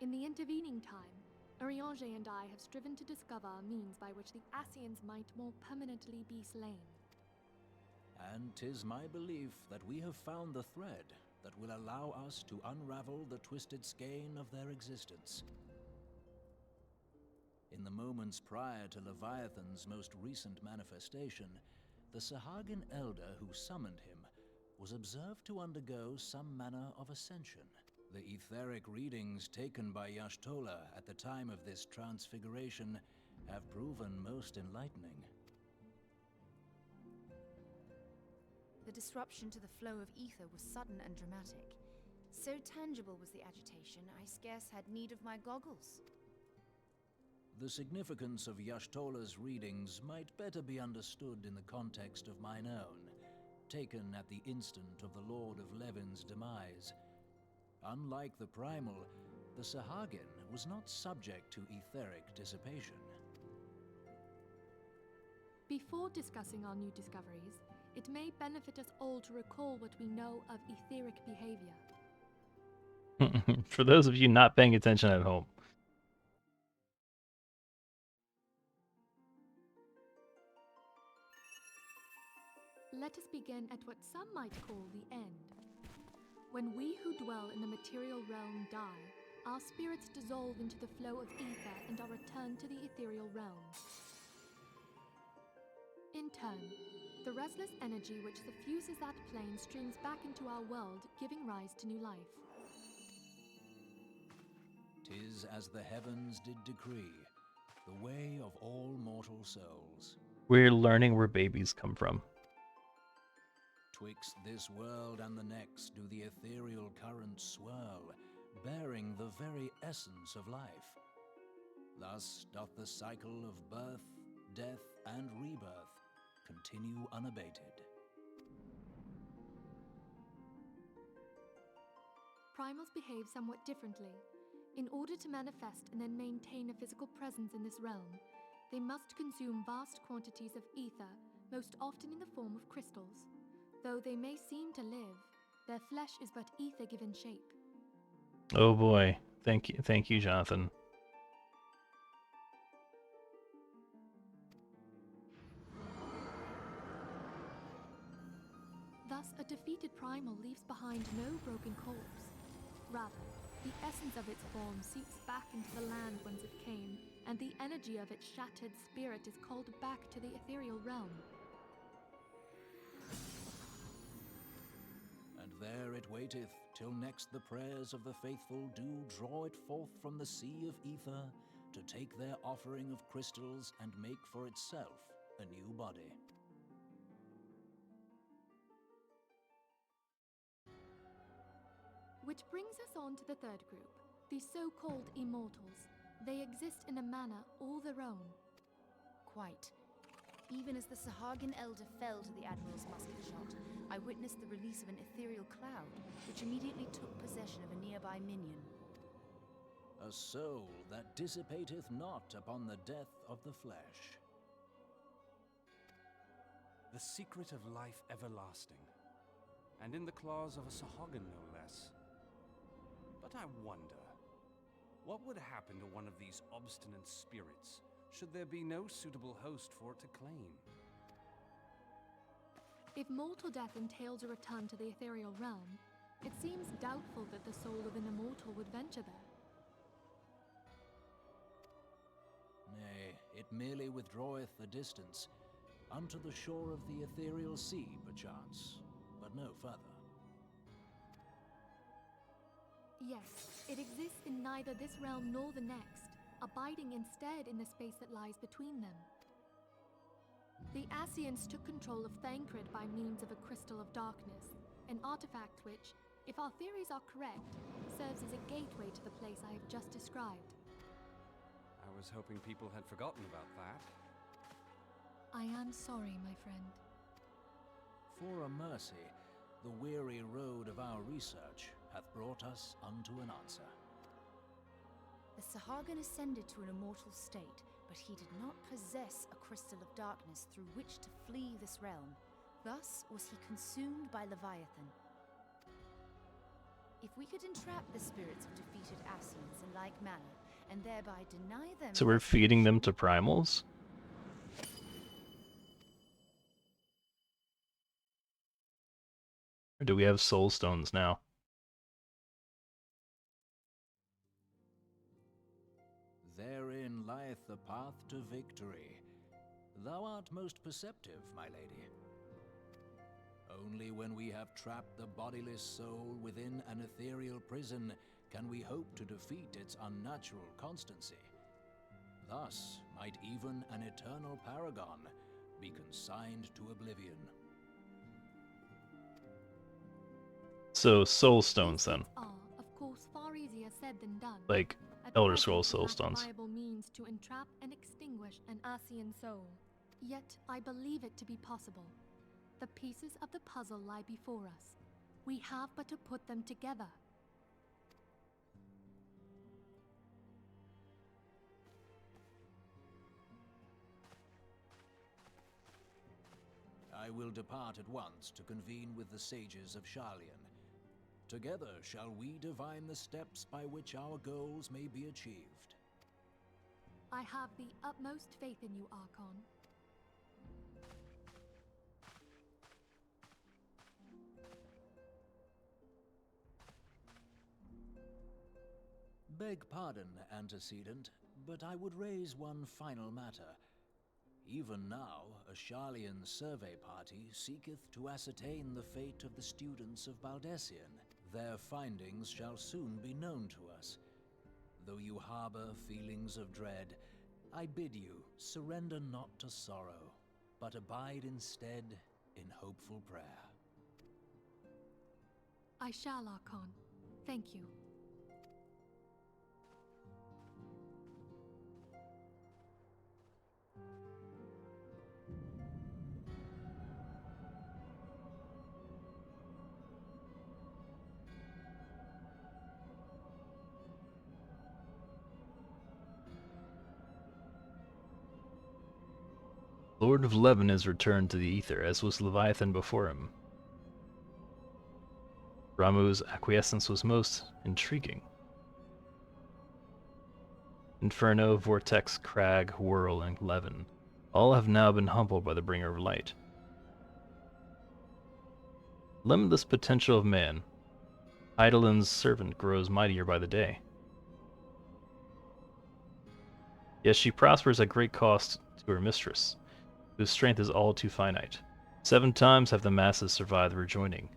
In the intervening time, Urianger and I have striven to discover a means by which the Ascians might more permanently be slain. And 'tis my belief that we have found the thread that will allow us to unravel the twisted skein of their existence. In the moments prior to Leviathan's most recent manifestation, the Sahagin elder who summoned him was observed to undergo some manner of ascension. The etheric readings taken by Y'shtola at the time of this transfiguration have proven most enlightening. The disruption to the flow of ether was sudden and dramatic. So tangible was the agitation, I scarce had need of my goggles. The significance of Y'shtola's readings might better be understood in the context of mine own, taken at the instant of the Lord of Levin's demise. Unlike the Primal, the Sahagin was not subject to etheric dissipation. Before discussing our new discoveries, it may benefit us all to recall what we know of etheric behavior. For those of you not paying attention at home. Let us begin at what some might call the end. When we who dwell in the material realm die, our spirits dissolve into the flow of ether and are returned to the ethereal realm. In turn, the restless energy which suffuses that plane streams back into our world, giving rise to new life. 'Tis as the heavens did decree, the way of all mortal souls. We're learning where babies come from. Twixt this world and the next do the ethereal currents swirl, bearing the very essence of life. Thus doth the cycle of birth, death, and rebirth continue unabated. Primals behave somewhat differently. In order to manifest and then maintain a physical presence in this realm, they must consume vast quantities of ether, most often in the form of crystals. Though they may seem to live, their flesh is but ether given shape. Oh boy. Thank you, Jonathan. defeated primal leaves behind no broken corpse. Rather, the essence of its form seeps back into the land whence it came, and the energy of its shattered spirit is called back to the ethereal realm. And there it waiteth, till next the prayers of the faithful do draw it forth from the sea of ether, to take their offering of crystals and make for itself a new body. Which brings us on to the third group, the so-called Immortals. They exist in a manner all their own. Quite. Even as the Sahagin Elder fell to the Admiral's musket shot, I witnessed the release of an ethereal cloud, which immediately took possession of a nearby minion. A soul that dissipateth not upon the death of the flesh. The secret of life everlasting, and in the claws of a Sahagin no less. But I wonder, what would happen to one of these obstinate spirits, should there be no suitable host for it to claim? If mortal death entails a return to the ethereal realm, it seems doubtful that the soul of an immortal would venture there. Nay, it merely withdraweth a distance, unto the shore of the ethereal sea, perchance, but no further. Yes, it exists in neither this realm nor the next, abiding instead in the space that lies between them. The Ascians took control of Thancred by means of a Crystal of Darkness, an artifact which, if our theories are correct, serves as a gateway to the place I have just described. I was hoping people had forgotten about that. I am sorry, my friend. For a mercy, the weary road of our research hath brought us unto an answer. The Sahagin ascended to an immortal state, but he did not possess a crystal of darkness through which to flee this realm. Thus was he consumed by Leviathan. If we could entrap the spirits of defeated Ascians in like manner, and thereby deny them... So we're feeding them to primals? Or do we have soul stones now? Therein lieth the path to victory. Thou art most perceptive, my lady. Only when we have trapped the bodiless soul within an ethereal prison can we hope to defeat its unnatural constancy. Thus might even an eternal paragon be consigned to oblivion. So soul stones then. Are, of course, far easier said than done. Like At Elder present, Scrolls we soul lack stones. viable means to entrap and extinguish an Ascian soul. Yet I believe it to be possible. The pieces of the puzzle lie before us. We have but to put them together. I will depart at once to convene with the sages of Sharlayan. Together shall we divine the steps by which our goals may be achieved. I have the utmost faith in you, Archon. Beg pardon, antecedent, but I would raise one final matter. Even now, a Sharlayan survey party seeketh to ascertain the fate of the students of Baldessian. Their findings shall soon be known to us. Though you harbor feelings of dread, I bid you surrender not to sorrow, but abide instead in hopeful prayer. I shall, Archon. Thank you. Lord of Levin has returned to the ether, as was Leviathan before him. Ramuh's acquiescence was most intriguing. Inferno, Vortex, Crag, Whirl, and Levin all have now been humbled by the Bringer of Light. Limitless potential of man. Eidolon's servant grows mightier by the day. Yes, she prospers at great cost to her mistress, whose strength is all too finite. 7 times have the masses survived the rejoining,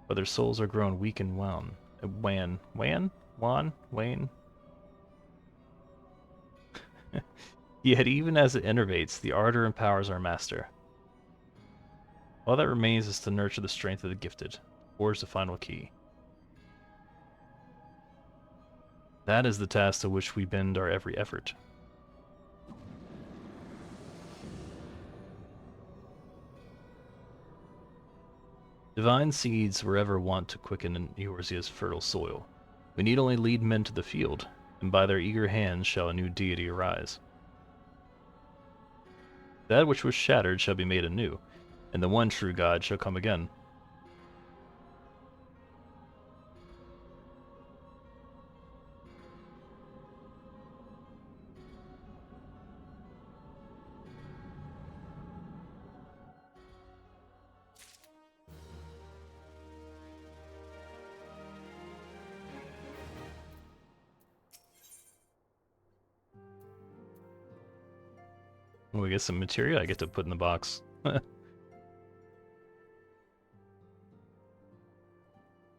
but their souls are grown weak and wan. Wane? Yet even as it enervates, the ardor empowers our master. All that remains is to nurture the strength of the gifted, forge the final key. That is the task to which we bend our every effort. Divine seeds were ever wont to quicken in Eorzea's fertile soil. We need only lead men to the field, and by their eager hands shall a new deity arise. That which was shattered shall be made anew, and the one true God shall come again. When we get some material I get to put in the box.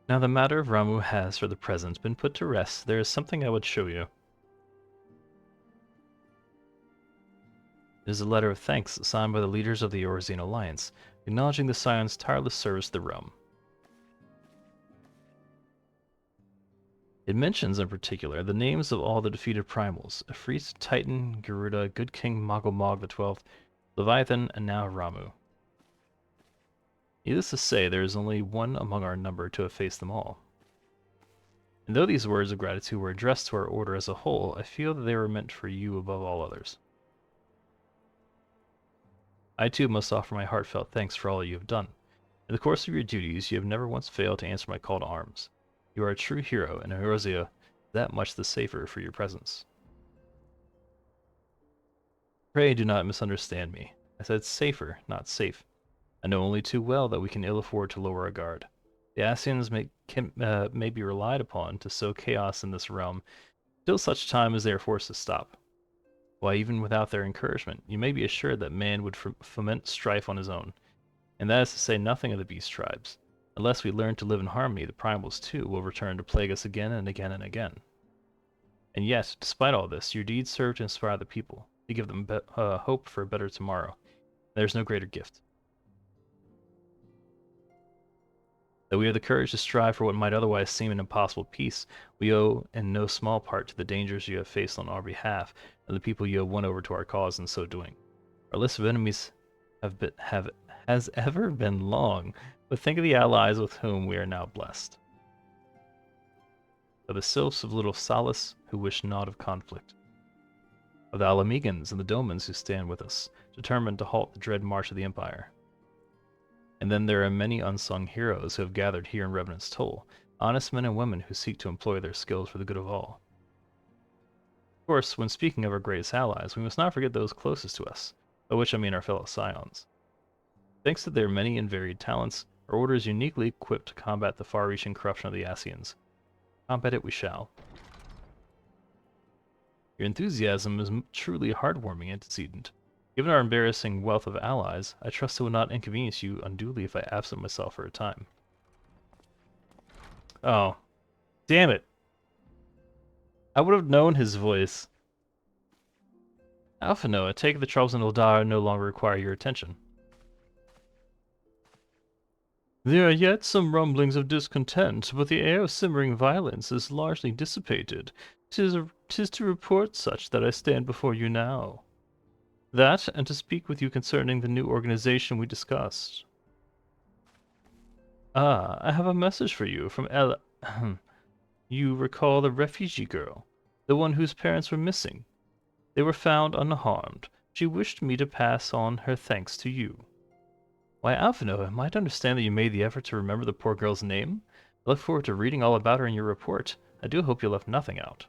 Now the matter of Ramuh has, for the present, been put to rest. There is something I would show you. It is a letter of thanks signed by the leaders of the Eorzean Alliance, acknowledging the Scion's tireless service to the realm. It mentions, in particular, the names of all the defeated primals: Ifrit, Titan, Garuda, Good King Mogulmog XII, Leviathan, and now Ramuh. Needless to say, there is only one among our number to have faced them all. And though these words of gratitude were addressed to our order as a whole, I feel that they were meant for you above all others. I too must offer my heartfelt thanks for all you have done. In the course of your duties, you have never once failed to answer my call to arms. You are a true hero, and Eorzea is that much the safer for your presence. Pray do not misunderstand me. I said safer, not safe. I know only too well that we can ill afford to lower our guard. The Ascians may be relied upon to sow chaos in this realm till such time as they are forced to stop. Why, even without their encouragement, you may be assured that man would foment strife on his own, and that is to say nothing of the beast tribes. Unless we learn to live in harmony, the primals too will return to plague us again and again and again. And yet, despite all this, your deeds serve to inspire the people, to give them hope for a better tomorrow. There is no greater gift. Though we have the courage to strive for what might otherwise seem an impossible peace, we owe in no small part to the dangers you have faced on our behalf and the people you have won over to our cause in so doing. Our list of enemies has ever been long, but think of the allies with whom we are now blessed. Of the sylphs of Little Solace, who wish naught of conflict. Of the Alamegans and the Domans who stand with us, determined to halt the dread march of the Empire. And then there are many unsung heroes who have gathered here in Revenant's Toll, honest men and women who seek to employ their skills for the good of all. Of course, when speaking of our greatest allies, we must not forget those closest to us, by which I mean our fellow Scions. Thanks to their many and varied talents, our order is uniquely equipped to combat the far-reaching corruption of the Ascians. Combat it we shall. Your enthusiasm is truly a heartwarming antecedent. Given our embarrassing wealth of allies, I trust it will not inconvenience you unduly if I absent myself for a time. Oh. Damn it. I would have known his voice. Alphinaud, I take it the troubles in Ul'dah no longer require your attention. There are yet some rumblings of discontent, but the air of simmering violence is largely dissipated. 'Tis to report such that I stand before you now. That, and to speak with you concerning the new organization we discussed. Ah, I have a message for you from You recall the refugee girl, the one whose parents were missing. They were found unharmed. She wished me to pass on her thanks to you. Why, Alphinaud, am I to understand that you made the effort to remember the poor girl's name? I look forward to reading all about her in your report. I do hope you left nothing out.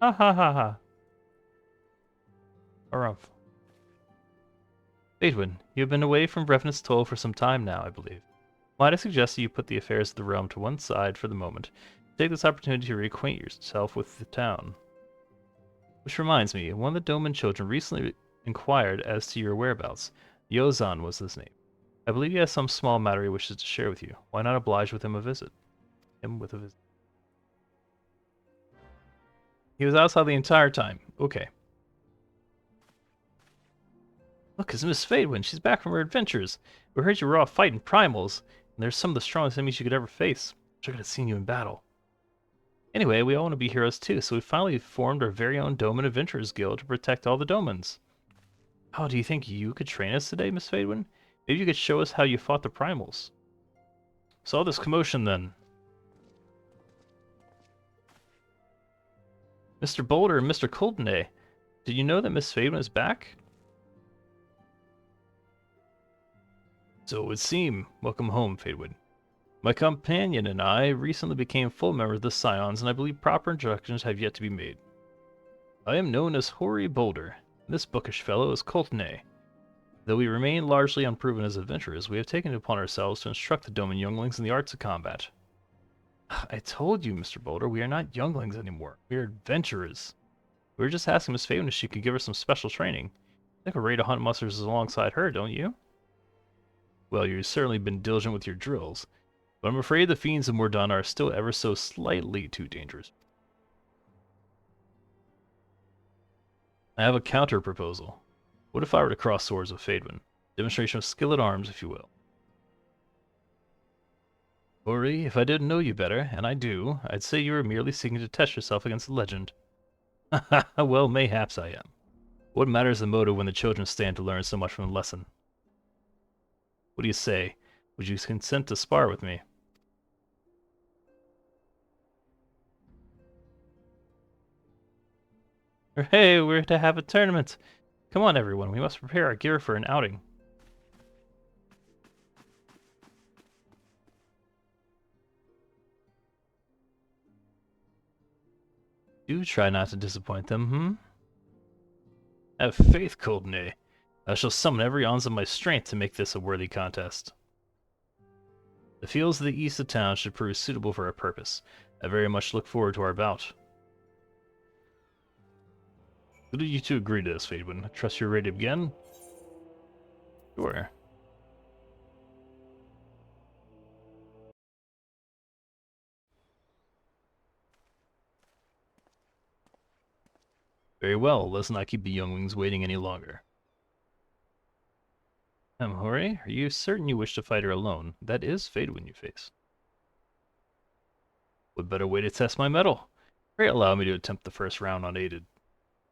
Ha ha ha ha. Harumph. Faedwin, you have been away from Revenant's Toll for some time now, I believe. Might I suggest that you put the affairs of the realm to one side for the moment, take this opportunity to reacquaint yourself with the town. Which reminds me, one of the Doman children recently inquired as to your whereabouts. Yozan was his name. I believe he has some small matter he wishes to share with you. Why not oblige with him a visit? He was outside the entire time. Okay. Look, it's Miss Faedwin. She's back from her adventures. We heard you were off fighting primals, and they're some of the strongest enemies you could ever face. Wish I could have seen you in battle. Anyway, we all want to be heroes too, so we finally formed our very own Doman Adventurers Guild to protect all the Domans. Oh, do you think you could train us today, Miss Faedwin? Maybe you could show us how you fought the primals. So all this commotion then. Mr. Boulder and Mr. Coultenay, did you know that Miss Faedwin is back? So it would seem. Welcome home, Faedwin. My companion and I recently became full members of the Scions, and I believe proper introductions have yet to be made. I am known as Hoary Boulder, and this bookish fellow is Coultenay. Though we remain largely unproven as adventurers, we have taken it upon ourselves to instruct the Doman younglings in the arts of combat. I told you, Mr. Boulder, we are not younglings anymore. We are adventurers. We were just asking Miss Faedwin if she could give us some special training. I think we're ready to hunt monsters alongside her, don't you? Well, you've certainly been diligent with your drills, but I'm afraid the fiends of Mordun are still ever so slightly too dangerous. I have a counter-proposal. What if I were to cross swords with Faedwin? Demonstration of skill at arms, if you will. Ori, if I didn't know you better, and I do, I'd say you were merely seeking to test yourself against the legend. Well, mayhaps I am. What matters the motive when the children stand to learn so much from the lesson? What do you say? Would you consent to spar with me? Hey, we're to have a tournament. Come on, everyone. We must prepare our gear for an outing. Do try not to disappoint them, Have faith, Coultenay. I shall summon every ounce of my strength to make this a worthy contest. The fields of the east of town should prove suitable for our purpose. I very much look forward to our bout. Who did you two agree to this, Faedwin? I trust you're ready to begin? Sure. Very well, let's not keep the younglings waiting any longer. Hori, are you certain you wish to fight her alone? That is Faedwin you face. What better way to test my mettle? Pray allow me to attempt the first round unaided.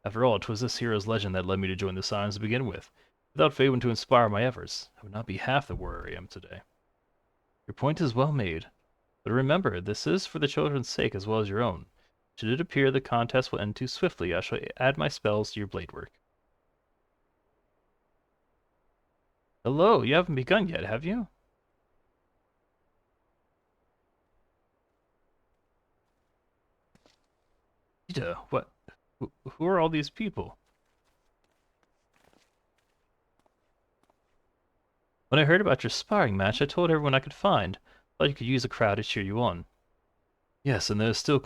After all, 'twas this hero's legend that led me to join the Scions to begin with. Without Faedwin to inspire my efforts, I would not be half the warrior I am today. Your point is well made, but remember, this is for the children's sake as well as your own. Should it appear the contest will end too swiftly, I shall add my spells to your blade work. Hello, you haven't begun yet, have you? Ida, what? Who are all these people? When I heard about your sparring match, I told everyone I could find. Thought you could use a crowd to cheer you on. Yes, and there's still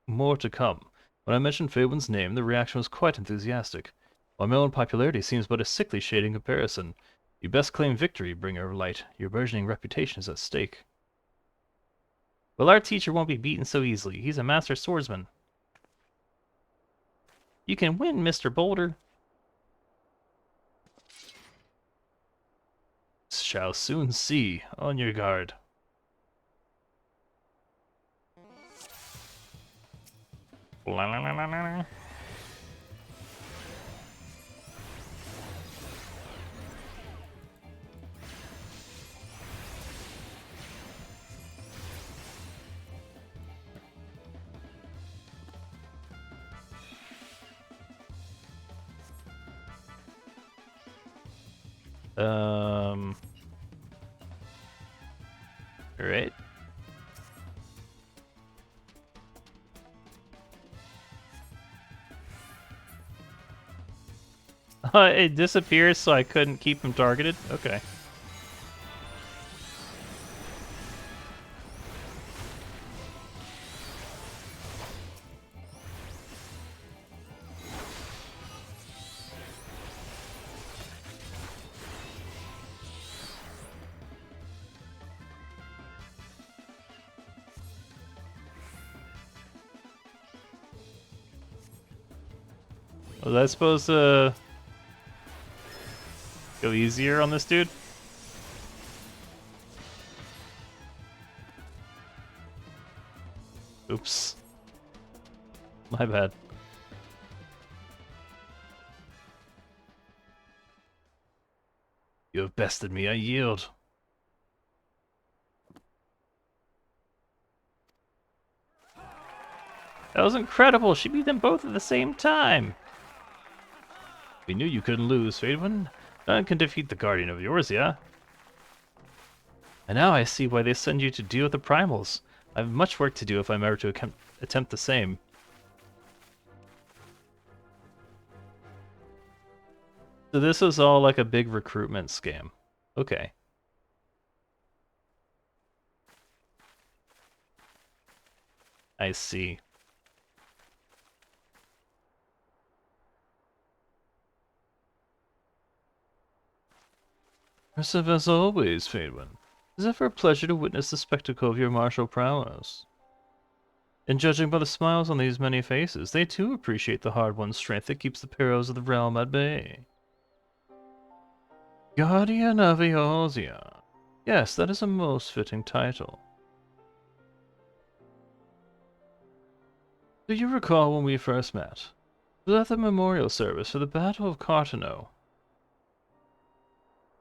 more to come. When I mentioned Faedwin's name, the reaction was quite enthusiastic. While my own popularity seems but a sickly shade in comparison. You best claim victory, Bringer of Light. Your burgeoning reputation is at stake. Well, our teacher won't be beaten so easily. He's a master swordsman. You can win, Mr. Boulder. Shall soon see. On your guard. La la la la la. Right. It disappears so I couldn't keep him targeted? Okay. Was I supposed to go easier on this dude? Oops. My bad. You have bested me, I yield. That was incredible! She beat them both at the same time! We knew you couldn't lose, Faedwin. None can defeat the Guardian of Eorzea. And now I see why they send you to deal with the primals. I have much work to do if I'm ever to attempt the same. So this was all like a big recruitment scam. Okay. I see. Impressive as always, Faedwin. It is ever a pleasure to witness the spectacle of your martial prowess. And judging by the smiles on these many faces, they too appreciate the hard-won strength that keeps the perils of the realm at bay. Guardian of Eorzea. Yes, that is a most fitting title. Do you recall when we first met? It was at the memorial service for the Battle of Kortrah.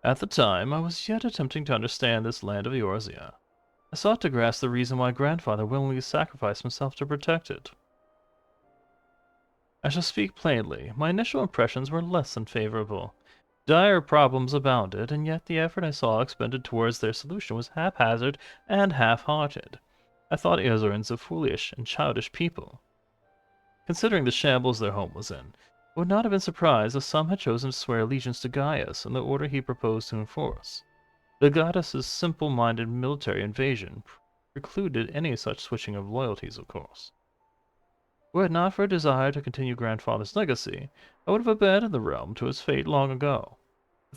At the time, I was yet attempting to understand this land of Eorzea. I sought to grasp the reason why grandfather willingly sacrificed himself to protect it. I shall speak plainly. My initial impressions were less than favorable. Dire problems abounded, and yet the effort I saw expended towards their solution was haphazard and half-hearted. I thought Eozerans a foolish and childish people. Considering the shambles their home was in, I would not have been surprised if some had chosen to swear allegiance to Gaius and the order he proposed to enforce. The goddess's simple-minded military invasion precluded any such switching of loyalties, of course. Were it not for a desire to continue grandfather's legacy, I would have abandoned the realm to its fate long ago.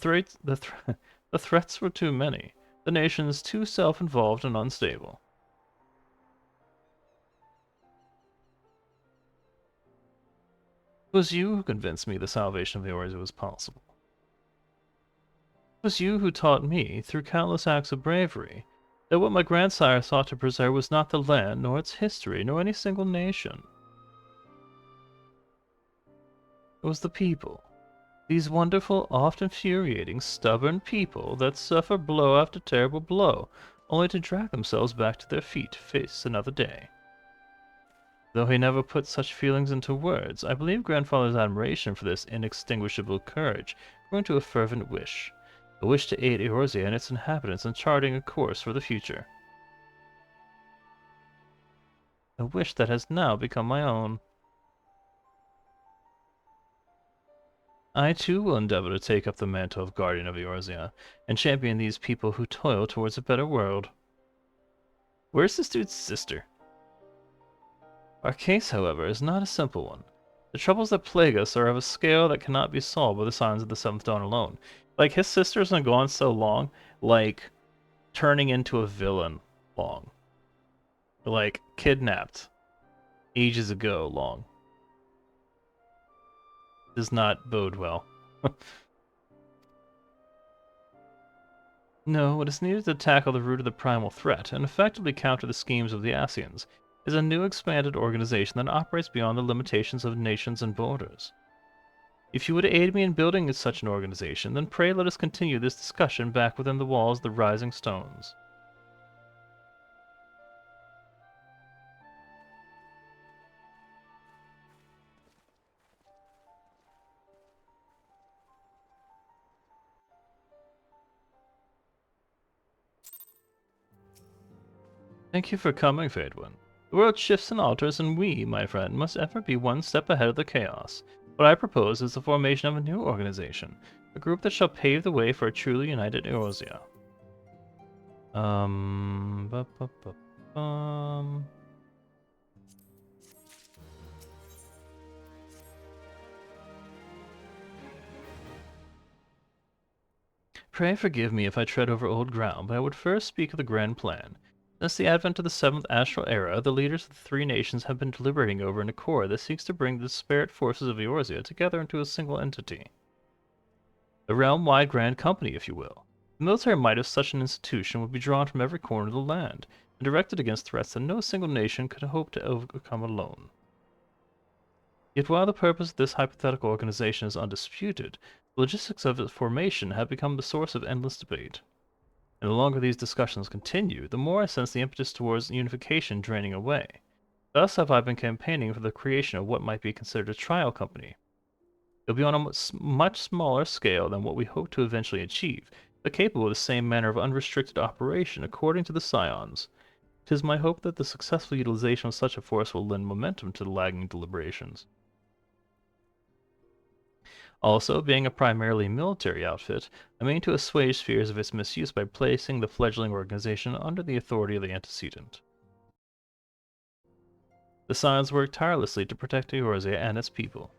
The threats were too many, the nations too self-involved and unstable. It was you who convinced me the salvation of Eorzea was possible. It was you who taught me, through countless acts of bravery, that what my grandsire sought to preserve was not the land, nor its history, nor any single nation. It was the people. These wonderful, oft infuriating, stubborn people that suffer blow after terrible blow, only to drag themselves back to their feet to face another day. Though he never put such feelings into words, I believe grandfather's admiration for this inextinguishable courage grew into a fervent wish. A wish to aid Eorzea and its inhabitants in charting a course for the future. A wish that has now become my own. I too will endeavor to take up the mantle of Guardian of Eorzea, and champion these people who toil towards a better world. Where's this dude's sister? Our case, however, is not a simple one. The troubles that plague us are of a scale that cannot be solved by the signs of the Seventh Dawn alone. Like, his sister's been gone so long, like, turning into a villain long. Like, kidnapped ages ago long. Does not bode well. No, what is needed to tackle the root of the primal threat and effectively counter the schemes of the Ascians is a new expanded organization that operates beyond the limitations of nations and borders. If you would aid me in building such an organization, then pray let us continue this discussion back within the walls of the Rising Stones. Thank you for coming, Faedwin. The world shifts and alters, and we, my friend, must ever be one step ahead of the chaos. What I propose is the formation of a new organization, a group that shall pave the way for a truly united Eorzea. Pray forgive me if I tread over old ground, but I would first speak of the grand plan. Since the advent of the 7th Astral Era, the leaders of the three nations have been deliberating over an accord that seeks to bring the disparate forces of Eorzea together into a single entity. A realm-wide grand company, if you will. The military might of such an institution would be drawn from every corner of the land, and directed against threats that no single nation could hope to overcome alone. Yet while the purpose of this hypothetical organization is undisputed, the logistics of its formation have become the source of endless debate. And the longer these discussions continue, the more I sense the impetus towards unification draining away. Thus have I been campaigning for the creation of what might be considered a trial company. It will be on a much smaller scale than what we hope to eventually achieve, but capable of the same manner of unrestricted operation according to the Scions. It is my hope that the successful utilization of such a force will lend momentum to the lagging deliberations. Also, being a primarily military outfit, I mean to assuage fears of its misuse by placing the fledgling organization under the authority of the antecedent. The Scions work tirelessly to protect Eorzea and its people.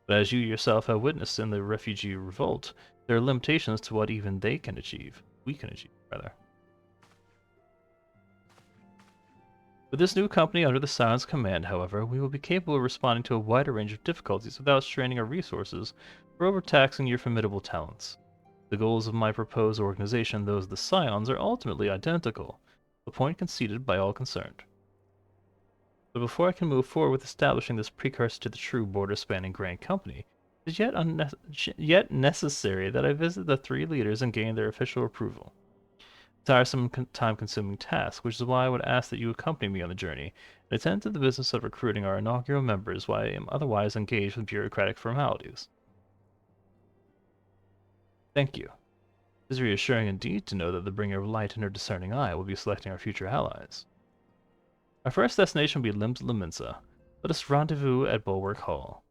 But as you yourself have witnessed in the refugee revolt, there are limitations to what even they can achieve. We can achieve, rather. With this new company under the Scion's command, however, we will be capable of responding to a wider range of difficulties without straining our resources or overtaxing your formidable talents. The goals of my proposed organization and those of the Scions are ultimately identical, a point conceded by all concerned. But before I can move forward with establishing this precursor to the true border-spanning Grand Company, it is yet necessary that I visit the three leaders and gain their official approval. Tiresome, time-consuming task, which is why I would ask that you accompany me on the journey and attend to the business of recruiting our inaugural members while I am otherwise engaged with bureaucratic formalities. Thank you. It is reassuring indeed to know that the Bringer of Light and her discerning eye will be selecting our future allies. Our first destination will be Limsa. Let us rendezvous at Bulwark Hall.